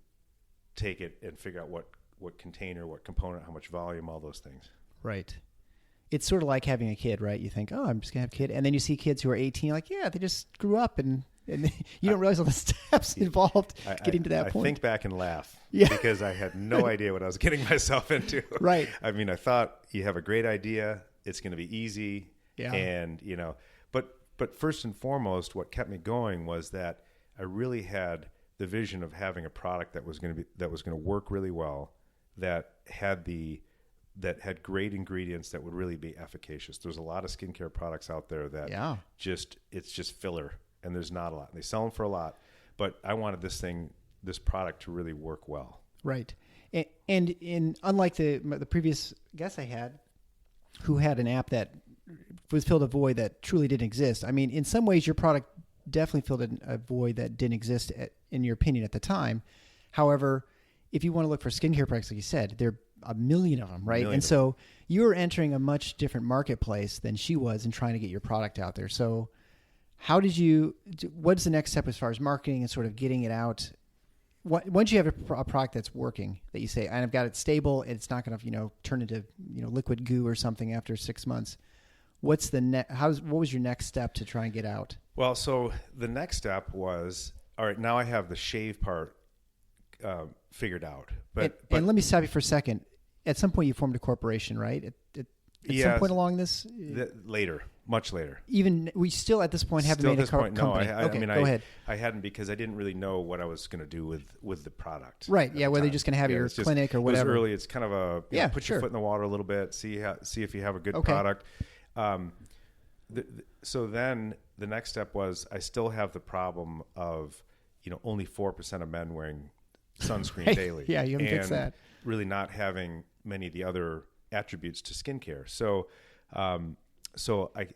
take it and figure out what container, what component, how much volume, all those things. Right. It's sort of like having a kid, right? You think, oh, I'm just going to have a kid. And then you see kids who are 18, you're like, yeah, they just grew up, and you don't realize all the steps involved getting to that point. I think back and laugh Yeah. because I had no idea what I was getting myself into. Right. I mean, I thought you have a great idea. It's going to be easy. Yeah. And, but first and foremost, what kept me going was that I really had the vision of having a product that was going to work really well, that had great ingredients that would really be efficacious. There's a lot of skincare products out there that it's just filler, and there's not a lot. They sell them for a lot, but I wanted this product to really work well. Right. And unlike the previous guest I had, who had an app that was filled a void that truly didn't exist. I mean, in some ways, your product definitely filled a void that didn't exist in your opinion at the time. However, if you want to look for skincare products, like you said, there are a million of them, right? And so you're entering a much different marketplace than she was in trying to get your product out there. So what's the next step as far as marketing and sort of getting it out? Once you have a product that's working, that you say, and I've got it stable, and it's not going to, turn into, liquid goo or something after 6 months. What was your next step to try and get out? Well, so the next step was, all right, now I have the shave part figured out. But let me stop you for a second. At some point, you formed a corporation, right? At some point along this? Later, much later. Even we still at this point haven't made a company. No, go ahead. I hadn't, because I didn't really know what I was going to do with the product. Right. Yeah. Whether you're just going to have your clinic or whatever. It was early. It's kind of a put your foot in the water a little bit. See if you have a good product. So then the next step was, I still have the problem of only 4% of men wearing sunscreen daily. Yeah, you haven't fixed that. Really not having many of the other attributes to skincare. So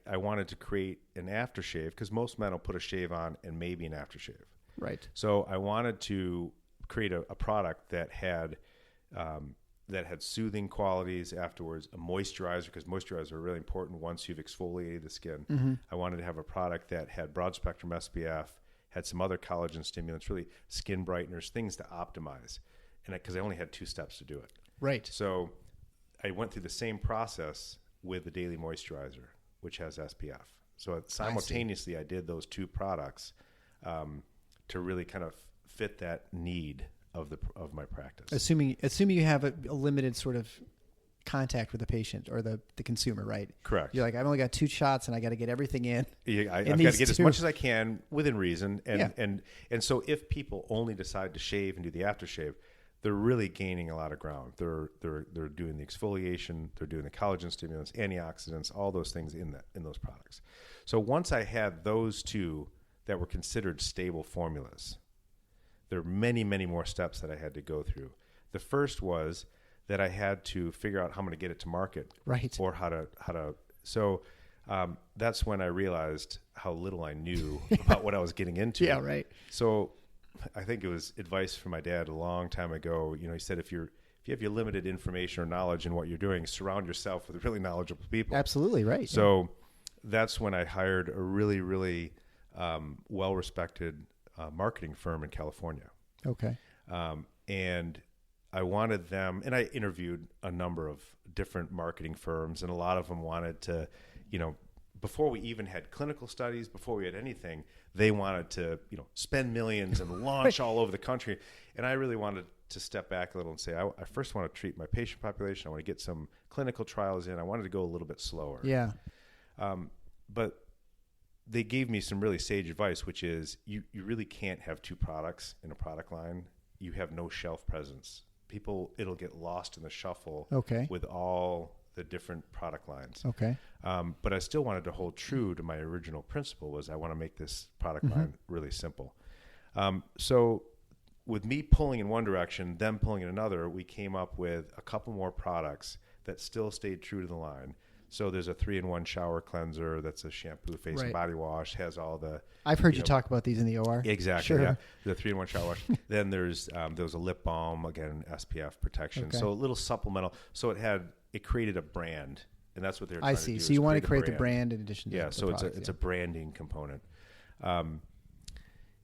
I wanted to create an aftershave, because most men will put a shave on and maybe an aftershave. Right. So I wanted to create a product that had soothing qualities afterwards, a moisturizer, because moisturizers are really important once you've exfoliated the skin. Mm-hmm. I wanted to have a product that had broad spectrum SPF, had some other collagen stimulants, really skin brighteners, things to optimize. And because I only had 2 steps to do it. Right. So I went through the same process with the daily moisturizer, which has SPF. So simultaneously, I did those 2 products to really kind of fit that need of my practice. Assuming you have a limited sort of contact with the patient or the consumer, right? Correct. You're like, I've only got 2 shots and I got to get everything in. I've got to get as much as I can within reason. And so if people only decide to shave and do the aftershave, they're really gaining a lot of ground. They're doing the exfoliation, they're doing the collagen stimulants, antioxidants, all those things in those products. So once I had those 2 that were considered stable formulas, there are many, many more steps that I had to go through. The first was that I had to figure out how I'm going to get it to market, Right. or how to. So that's when I realized how little I knew about what I was getting into. Yeah, right. So I think it was advice from my dad a long time ago. He said, if you have your limited information or knowledge in what you're doing, surround yourself with really knowledgeable people. Absolutely right. So that's when I hired a really, really well-respected marketing firm in California. Okay. And I wanted them, and I interviewed a number of different marketing firms, and a lot of them wanted to, before we even had clinical studies, before we had anything, they wanted to, spend millions and launch all over the country. And I really wanted to step back a little and say, I first want to treat my patient population. I want to get some clinical trials in. I wanted to go a little bit slower. Yeah. But they gave me some really sage advice, which is you really can't have two products in a product line. You have no shelf presence. It'll get lost in the shuffle with all the different product lines. Okay. But I still wanted to hold true to my original principle, was I want to make this product line really simple. So with me pulling in one direction, them pulling in another, we came up with a couple more products that still stayed true to the line. So there's a 3-in-1 shower cleanser that's a shampoo, face, and body wash, has all the... I've heard you talk about these in the OR. Exactly, Sure. yeah. The 3-in-1 shower wash. Then there was a lip balm, again, SPF protection. Okay. So a little supplemental. So it created a brand, and that's what they're trying to do. I see. So you want to create the brand in addition to the so product, it's a branding component. And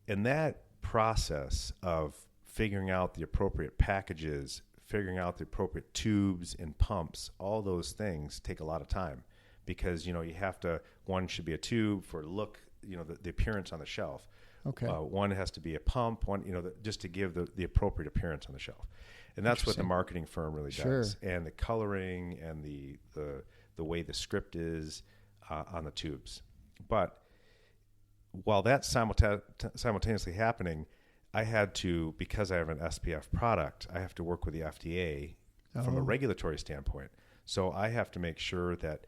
that process of figuring out the appropriate packages, figuring out the appropriate tubes and pumps, all those things take a lot of time, because you have to, one should be a tube for look, the appearance on the shelf. Okay. One has to be a pump, one, just to give the appropriate appearance on the shelf. And that's what the marketing firm really does. And the coloring and the way the script is on the tubes. But while that's simultaneously happening, I had to, because I have an SPF product, I have to work with the FDA from a regulatory standpoint. So I have to make sure that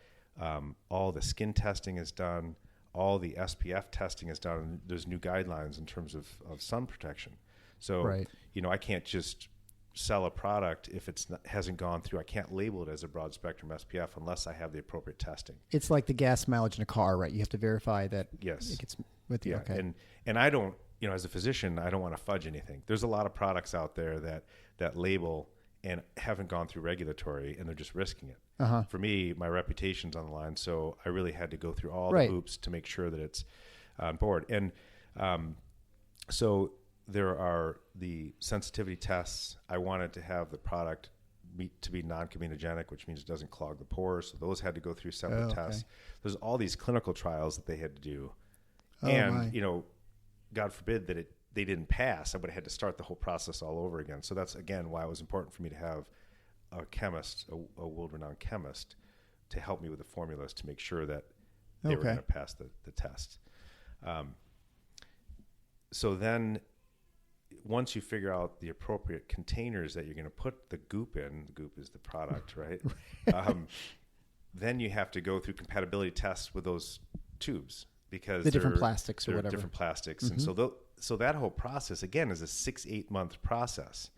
all the skin testing is done, all the SPF testing is done, and there's new guidelines in terms of sun protection. So, I can't just sell a product if it hasn't gone through. I can't label it as a broad spectrum SPF unless I have the appropriate testing. It's like the gas mileage in a car, right? You have to verify that it gets with you. Yeah. Okay. And I don't, as a physician, I don't want to fudge anything. There's a lot of products out there that label and haven't gone through regulatory, and they're just risking it. For me, my reputation's on the line, so I really had to go through all the hoops to make sure that it's on board. And so there are the sensitivity tests. I wanted to have the product to be non-comedogenic, which means it doesn't clog the pores. So those had to go through separate tests. There's all these clinical trials that they had to do. God forbid that they didn't pass, I would have had to start the whole process all over again. So that's, again, why it was important for me to have a chemist, a world-renowned chemist, to help me with the formulas to make sure that they were going to pass the test. So then once you figure out the appropriate containers that you're going to put the goop in, the goop is the product, right? Then you have to go through compatibility tests with those tubes, because the different plastics or whatever. Different plastics. And so that whole process, again, is a 6-8 month process.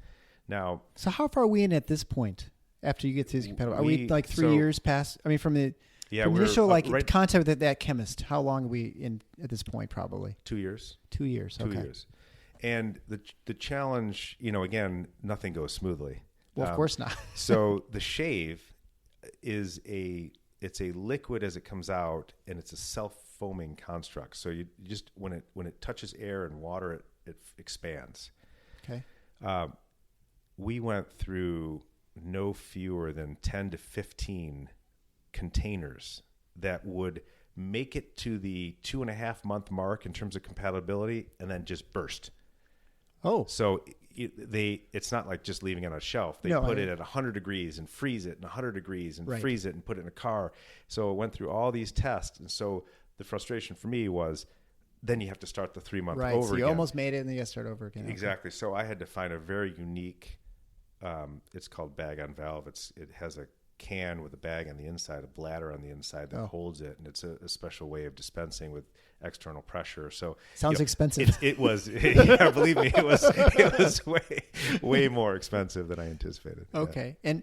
Now, so how far are we in at this point after you get to these compatible? Are we like 3 years past? I mean, from the initial contact with that chemist, how long are we in at this point? Probably 2 years. 2 years. 2 years. And the challenge, again, nothing goes smoothly. Well, of course not. So the shave is it's a liquid as it comes out, and it's a self-foaming construct. So you just, when it touches air and water, it expands. Okay. We went through no fewer than 10 to 15 containers that would make it to the 2.5 month mark in terms of compatibility, and then just burst. Oh. So it's not like just leaving it on a shelf. They put it at 100 degrees and freeze it, and 100 degrees and freeze it and put it in a car. So it went through all these tests. And so the frustration for me was, then you have to start the 3 month over so you again. almost made it, and then you got to start over again. Exactly. So I had to find a very unique, it's called bag on valve. It has a can with a bag on the inside, a bladder on the inside that holds it, and it's a special way of dispensing with external pressure. So sounds expensive. It was, yeah, believe me, it was way more expensive than I anticipated. Okay, and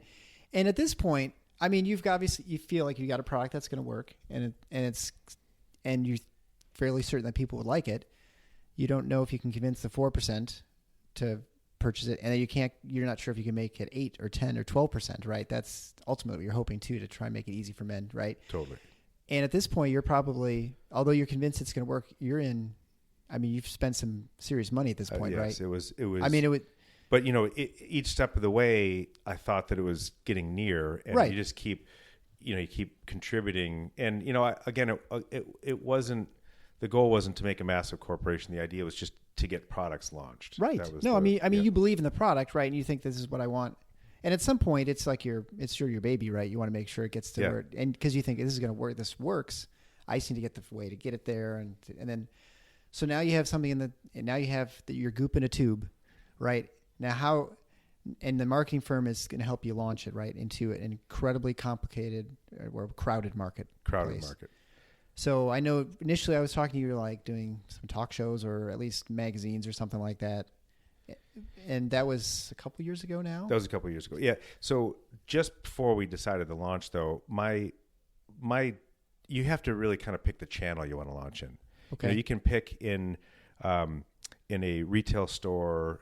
at this point, I mean, you feel like you got a product that's going to work, and you're fairly certain that people would like it. You don't know if you can convince the 4% to purchase it, and you're not sure if you can make it 8 or 10 or 12%, right? That's ultimately what you're hoping to try and make it easy for men, right? Totally. And at this point, you're probably, although you're convinced it's going to work, you've spent some serious money at this point, right? Yes, it was. I mean, it would. But each step of the way, I thought that it was getting near, and you just keep, you keep contributing, and it wasn't. The goal wasn't to make a massive corporation. The idea was just to get products launched. Right. You believe in the product, right? And you think this is what I want. And at some point, it's like your baby, right? You want to make sure it gets to where, and because you think this is going to work, this works. I just need to get the way to get it there, and then, so now you have something and now you have your goop in a tube, right? Now and the marketing firm is going to help you launch it right into an incredibly complicated or crowded market. So I know initially I was talking to you, like doing some talk shows or at least magazines or something like that. And that was a couple years ago now? That was a couple years ago. Yeah. So just before we decided to launch, though, you have to really kind of pick the channel you want to launch in. Okay. You can pick in a retail store,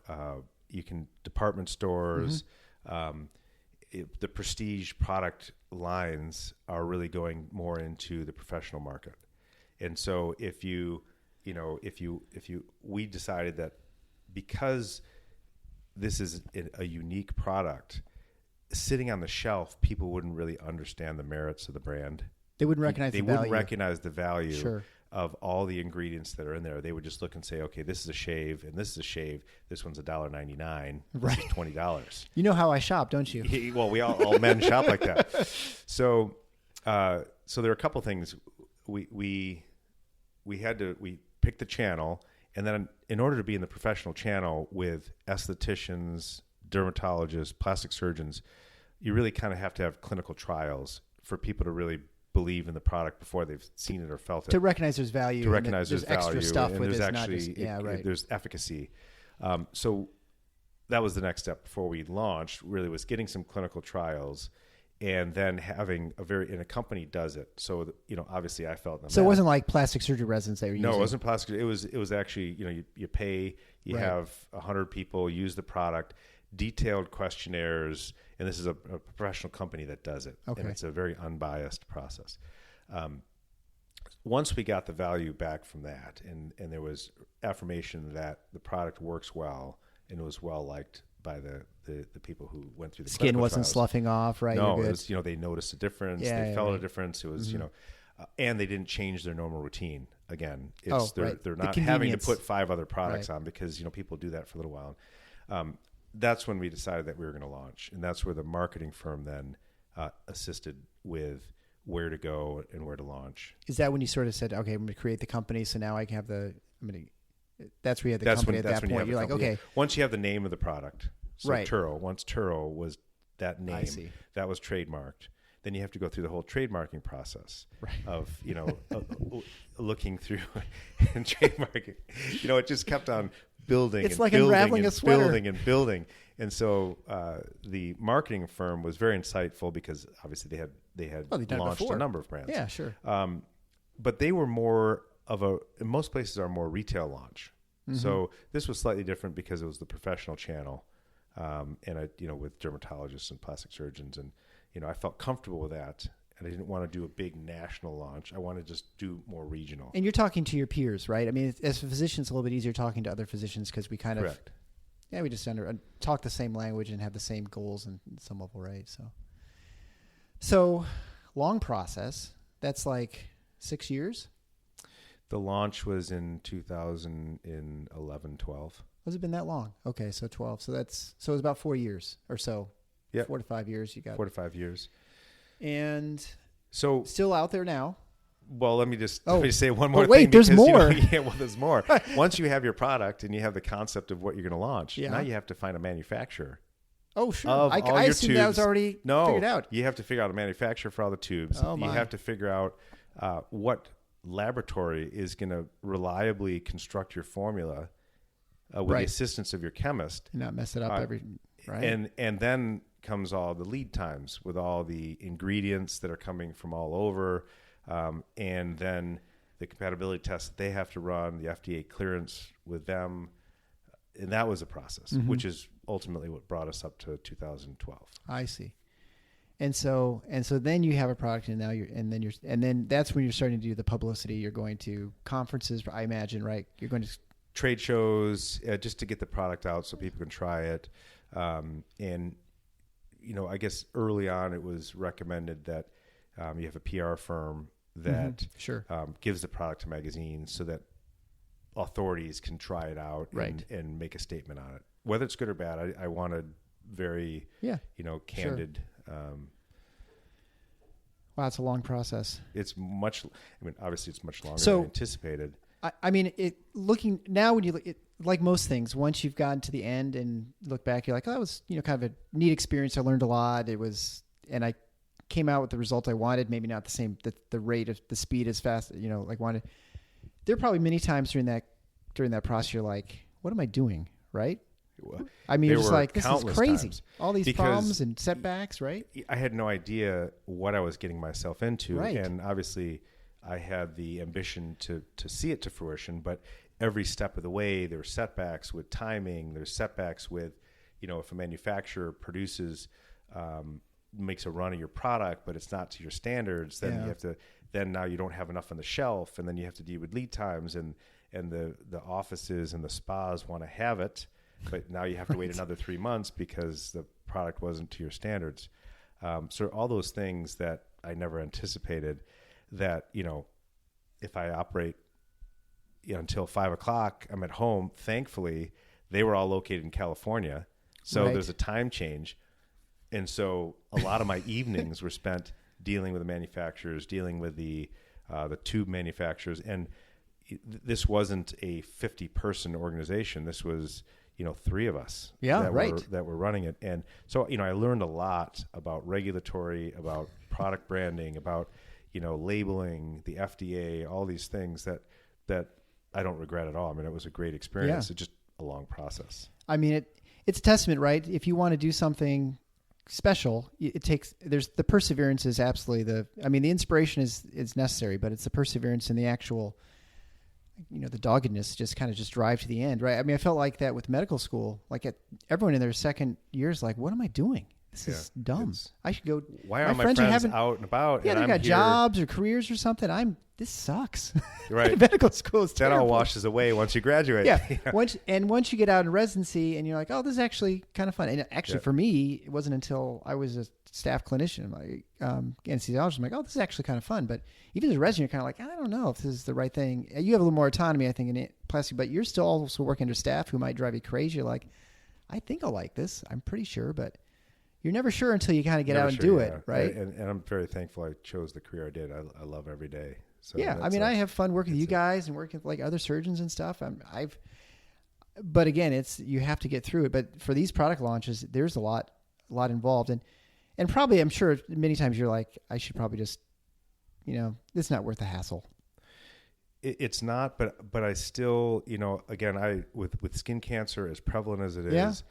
department stores, the prestige product lines are really going more into the professional market. And so we decided that because this is a unique product, sitting on the shelf, people wouldn't really understand the merits of the brand. They wouldn't recognize the value. They wouldn't recognize the value Sure. of all the ingredients that are in there. They would just look and say, okay, this is a shave and this is a shave. This one's $1.99. This is $20. You know how I shop, don't you? Well, we all men shop like that. So there are a couple things. We picked the channel, and then in order to be in the professional channel with estheticians, dermatologists, plastic surgeons, you really kind of have to have clinical trials for people to really believe in the product before they've seen it or felt it. To recognize there's value. To recognize there's extra value. stuff and with there's it. Actually, there's efficacy. So that was the next step before we launched, really was getting some clinical trials and then having and a company does it. So, obviously I felt. So it wasn't like plastic surgery residents they were using? No, it wasn't plastic. It was actually, you pay, you have 100 people use the product, detailed questionnaires, and this is a professional company that does it. Okay. And it's a very unbiased process. Once we got the value back from that, and there was affirmation that the product works well and it was well liked by the people who went through the skin wasn't trials. sloughing off, right? No, it was, they noticed a difference. They felt a difference. It was, Mm-hmm. And they didn't change their normal routine. Again, they're not the having to put 5 other products Right. on because, people do that for a little while. That's when we decided that we were going to launch. And that's where the marketing firm then assisted with where to go and where to launch. Is that when you sort of said, okay, I'm going to create the company, so now I can have that's where you had the company at that point. You're like, okay. Once you have the name of the product, so right. once Turo was that name, that was trademarked, then you have to go through the whole trademarking process of, looking through and trademarking. It just kept on building. It's and like building unraveling and a sweater. building and building. And so the marketing firm was very insightful because obviously they had launched a number of brands. Yeah, sure. But they were more in most places are more retail launch. Mm-hmm. So this was slightly different because it was the professional channel, and with dermatologists and plastic surgeons, and I felt comfortable with that, and I didn't want to do a big national launch. I wanted to just do more regional. And you're talking to your peers, right? I mean, as a physician, it's a little bit easier talking to other physicians because we kind Correct. we just talk the same language and have the same goals in some level, right? So long process. That's like 6 years. The launch was in 2011, 12. Has it been that long? Okay, so 12. So it was about 4 years or so. Yeah, 4 to 5 years. You got 4 to 5 years, and so still out there now. Well, let me just say one more thing. Wait, there's more. There's more. Once you have your product and you have the concept of what you're going to launch, now you have to find a manufacturer Oh, sure. of I all your assumed that was tubes. already No, figured out. you have to figure out a manufacturer for all the tubes. Oh, You my. have to figure out what laboratory is going to reliably construct your formula with Right. the assistance of your chemist. And not mess it up right? And then comes all the lead times with all the ingredients that are coming from all over, and then the compatibility tests that they have to run, the FDA clearance with them, and that was a process, which is ultimately what brought us up to 2012. I see. And so then you have a product, and now and then that's when you're starting to do the publicity. You're going to conferences, I imagine, right? You're going to Trade shows just to get the product out so people can try it. And, I guess early on it was recommended that you have a PR firm that Sure. gives the product to magazines so that authorities can try it out Right. and make a statement on it. Whether it's good or bad, I wanted very, candid. Wow, it's a long process. Obviously it's much longer So- than anticipated. I mean, looking now when you look, like most things, once you've gotten to the end and look back, you're like, oh, that was kind of a neat experience. I learned a lot. And I came out with the result I wanted. Maybe not the same, the rate of the speed as fast, like wanted. There are probably many times during that process you're like, what am I doing, right? I mean, There you're just were like, this is countless crazy. times. All these Because problems and setbacks, right? I had no idea what I was getting myself into. Right. And obviously I had the ambition to see it to fruition, but every step of the way there were setbacks with timing. There's setbacks with, if a manufacturer produces, makes a run of your product, but it's not to your standards, then you have to, then now you don't have enough on the shelf, and then you have to deal with lead times, and the offices and the spas want to have it, but now you have to wait another 3 months because the product wasn't to your standards. So all those things that I never anticipated, that, if I operate until 5 o'clock, I'm at home. Thankfully, they were all located in California. So Right. there's a time change. And so a lot of my evenings were spent dealing with the manufacturers, dealing with the tube manufacturers. And this wasn't a 50-person organization. This was, 3 of us that were running it. And so, I learned a lot about regulatory, about product branding, about, labeling, the FDA, all these things that I don't regret at all. I mean, it was a great experience. Yeah. It's just a long process. I mean, it's a testament, right? If you want to do something special, there's the perseverance is absolutely the inspiration is necessary, but it's the perseverance and the actual, the doggedness just drive to the end, right? I mean, I felt like that with medical school, like everyone in their second year is like, what am I doing? This is dumb. I should go. Why are my friends out and about? Yeah, and they I'm got here? jobs or careers or something. This sucks. Right. Medical school is That terrible. all washes away once you graduate. Yeah. Once you get out in residency and you're like, oh, this is actually kind of fun. And actually, for me, it wasn't until I was a staff clinician, like anesthesiologist, I'm like, oh, this is actually kind of fun. But even as a resident, you're kind of like, I don't know if this is the right thing. You have a little more autonomy, I think, in plastic, but you're still also working under staff who might drive you crazy. You're like, I think I'll like this. I'm pretty sure, but you're never sure until you kind of get out and do it, right? And I'm very thankful I chose the career I did. I love every day. So yeah, I mean, I have fun working with you guys and working with like other surgeons and stuff. But again, you have to get through it. But for these product launches, there's a lot involved, and probably I'm sure many times you're like, I should probably just, it's not worth the hassle. It's not, but I still, again, with skin cancer as prevalent as it is,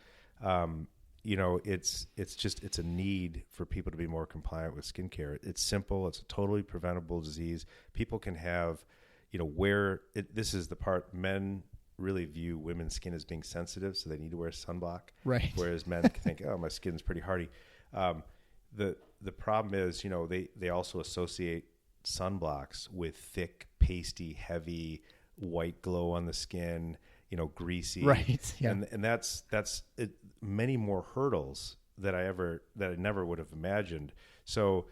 it's a need for people to be more compliant with skincare. It's simple. It's a totally preventable disease. People can have, this is the part men really view women's skin as being sensitive, so they need to wear sunblock. Right. Whereas men think, oh, my skin's pretty hardy. The problem is, they also associate sunblocks with thick, pasty, heavy, white glow on the skin, greasy. Right. Yeah. And that's it, many more hurdles that I never would have imagined. So,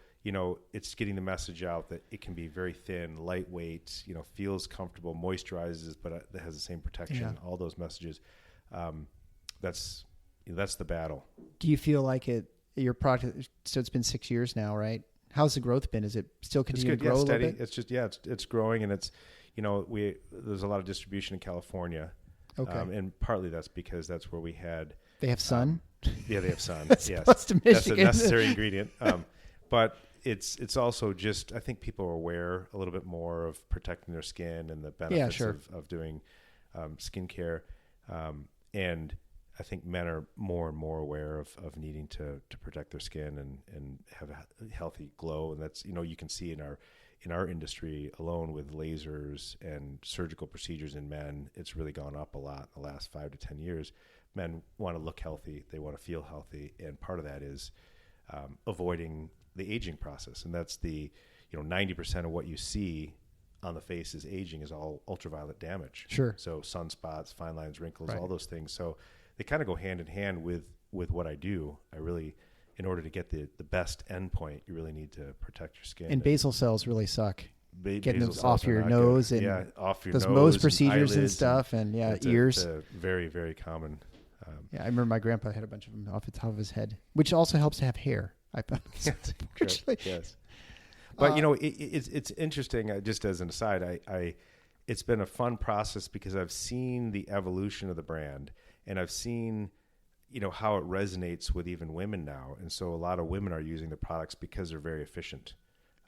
it's getting the message out that it can be very thin, lightweight, feels comfortable, moisturizes, but it has the same protection, all those messages. That's the battle. Do you feel like your product, so it's been 6 years now, right? How's the growth been? Is it still continuing to grow a little bit? It's just, it's growing, and it's, there's a lot of distribution in California. Okay. And partly that's because that's where we had They have sun. Yeah, they have sun. That's Yes, close to that's a Michigan. necessary ingredient. But it's also just, I think people are aware a little bit more of protecting their skin and the benefits sure. of doing skincare. And I think men are more and more aware of needing to protect their skin and have a healthy glow. And that's, you can see in our industry alone with lasers and surgical procedures in men, it's really gone up a lot in the last 5 to 10 years. Men want to look healthy. They want to feel healthy. And part of that is avoiding the aging process. And that's 90% of what you see on the face is aging is all ultraviolet damage. Sure. So sunspots, fine lines, wrinkles, Right. all those things. So they kind of go hand in hand with what I do. I really, in order to get the best endpoint, you really need to protect your skin. And basal cells really suck. Getting basal those cells off are your not nose good. and off your those nose Mohs procedures and eyelids stuff, and ears. It's a very, very common. Yeah, I remember my grandpa had a bunch of them off the top of his head, which also helps to have hair. I found. Correct. Yes. But it's interesting. Just as an aside, it's been a fun process because I've seen the evolution of the brand, and I've seen, how it resonates with even women now. And so a lot of women are using the products because they're very efficient.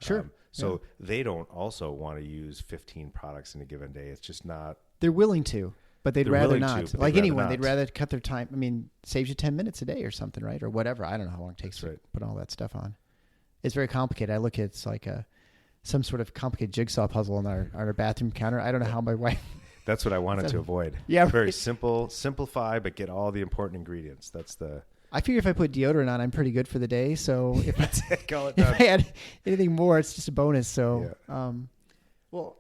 Sure. So they don't also want to use 15 products in a given day. It's just not. They're willing to, but they'd They're rather willing to, not. but they'd Like rather anyone, not. they'd rather cut their time. I mean, saves you 10 minutes a day or something, right? Or whatever. I don't know how long it takes That's to right. put all that stuff on. It's very complicated. I look at it's like some sort of complicated jigsaw puzzle on our bathroom counter. I don't know how my wife. That's what I wanted to avoid. Yeah, Very right. simplify, but get all the important ingredients. That's the. I figure if I put deodorant on, I'm pretty good for the day. So if Call it if done. I add anything more, it's just a bonus. So, Yeah. well,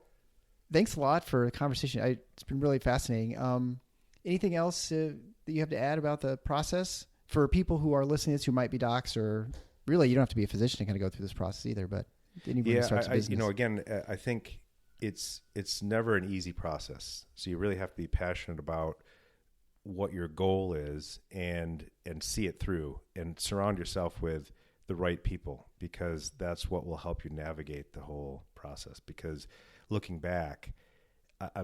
thanks a lot for the conversation. It's been really fascinating. Anything else that you have to add about the process for people who are listening to this who might be docs, or really you don't have to be a physician to kind of go through this process either, but anybody who starts a business. Again, I think it's never an easy process. So you really have to be passionate about what your goal is and see it through and surround yourself with the right people, because that's what will help you navigate the whole process. Because looking back, I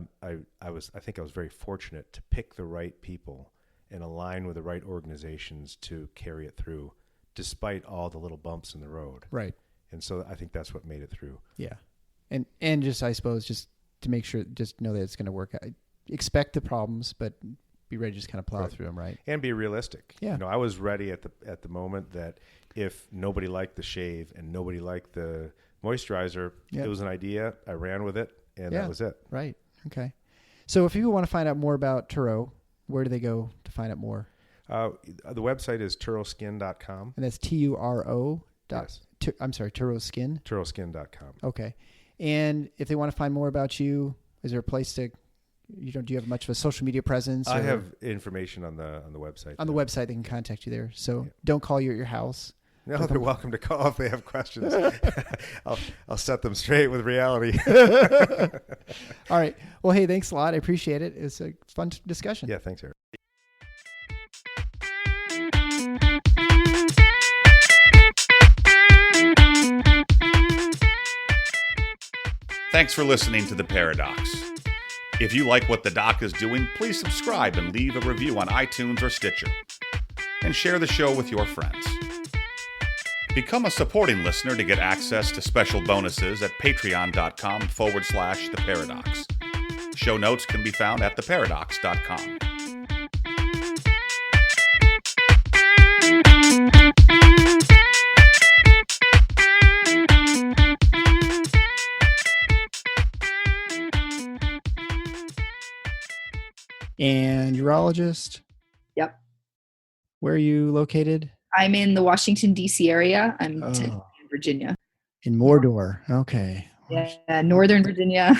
think I was very fortunate to pick the right people and align with the right organizations to carry it through, despite all the little bumps in the road. Right. And so I think that's what made it through. Yeah. And just, I suppose, just to make sure, just know that it's going to work out. Expect the problems, but be ready to just kind of plow Right. through them, right? And be realistic. Yeah. I was ready at the moment that if nobody liked the shave and nobody liked the moisturizer, Yep. it was an idea. I ran with it, and Yeah. that was it. Right. Okay. So if people want to find out more about Turo, where do they go to find out more? The website is turoskin.com. And that's TURO. Yes. I'm sorry, Turo Skin. turoskin.com. Okay. And if they want to find more about you, is there a place to, do you have much of a social media presence? I or- have information on the website. on the website, they can contact you there. So don't call you at your house. No, they're welcome to call if they have questions. I'll set them straight with reality. All right. Well, hey, thanks a lot. I appreciate it. It's a fun discussion. Yeah, thanks, Eric. Thanks for listening to The Paradox. If you like what the doc is doing, please subscribe and leave a review on iTunes or Stitcher. And share the show with your friends. Become a supporting listener to get access to special bonuses at patreon.com/theparadox. Show notes can be found at theparadox.com. And urologist, Yep. where are you located? I'm in the Washington, D.C. area. I'm Oh. in Virginia. In Mordor. Okay. Yeah, Northern Virginia.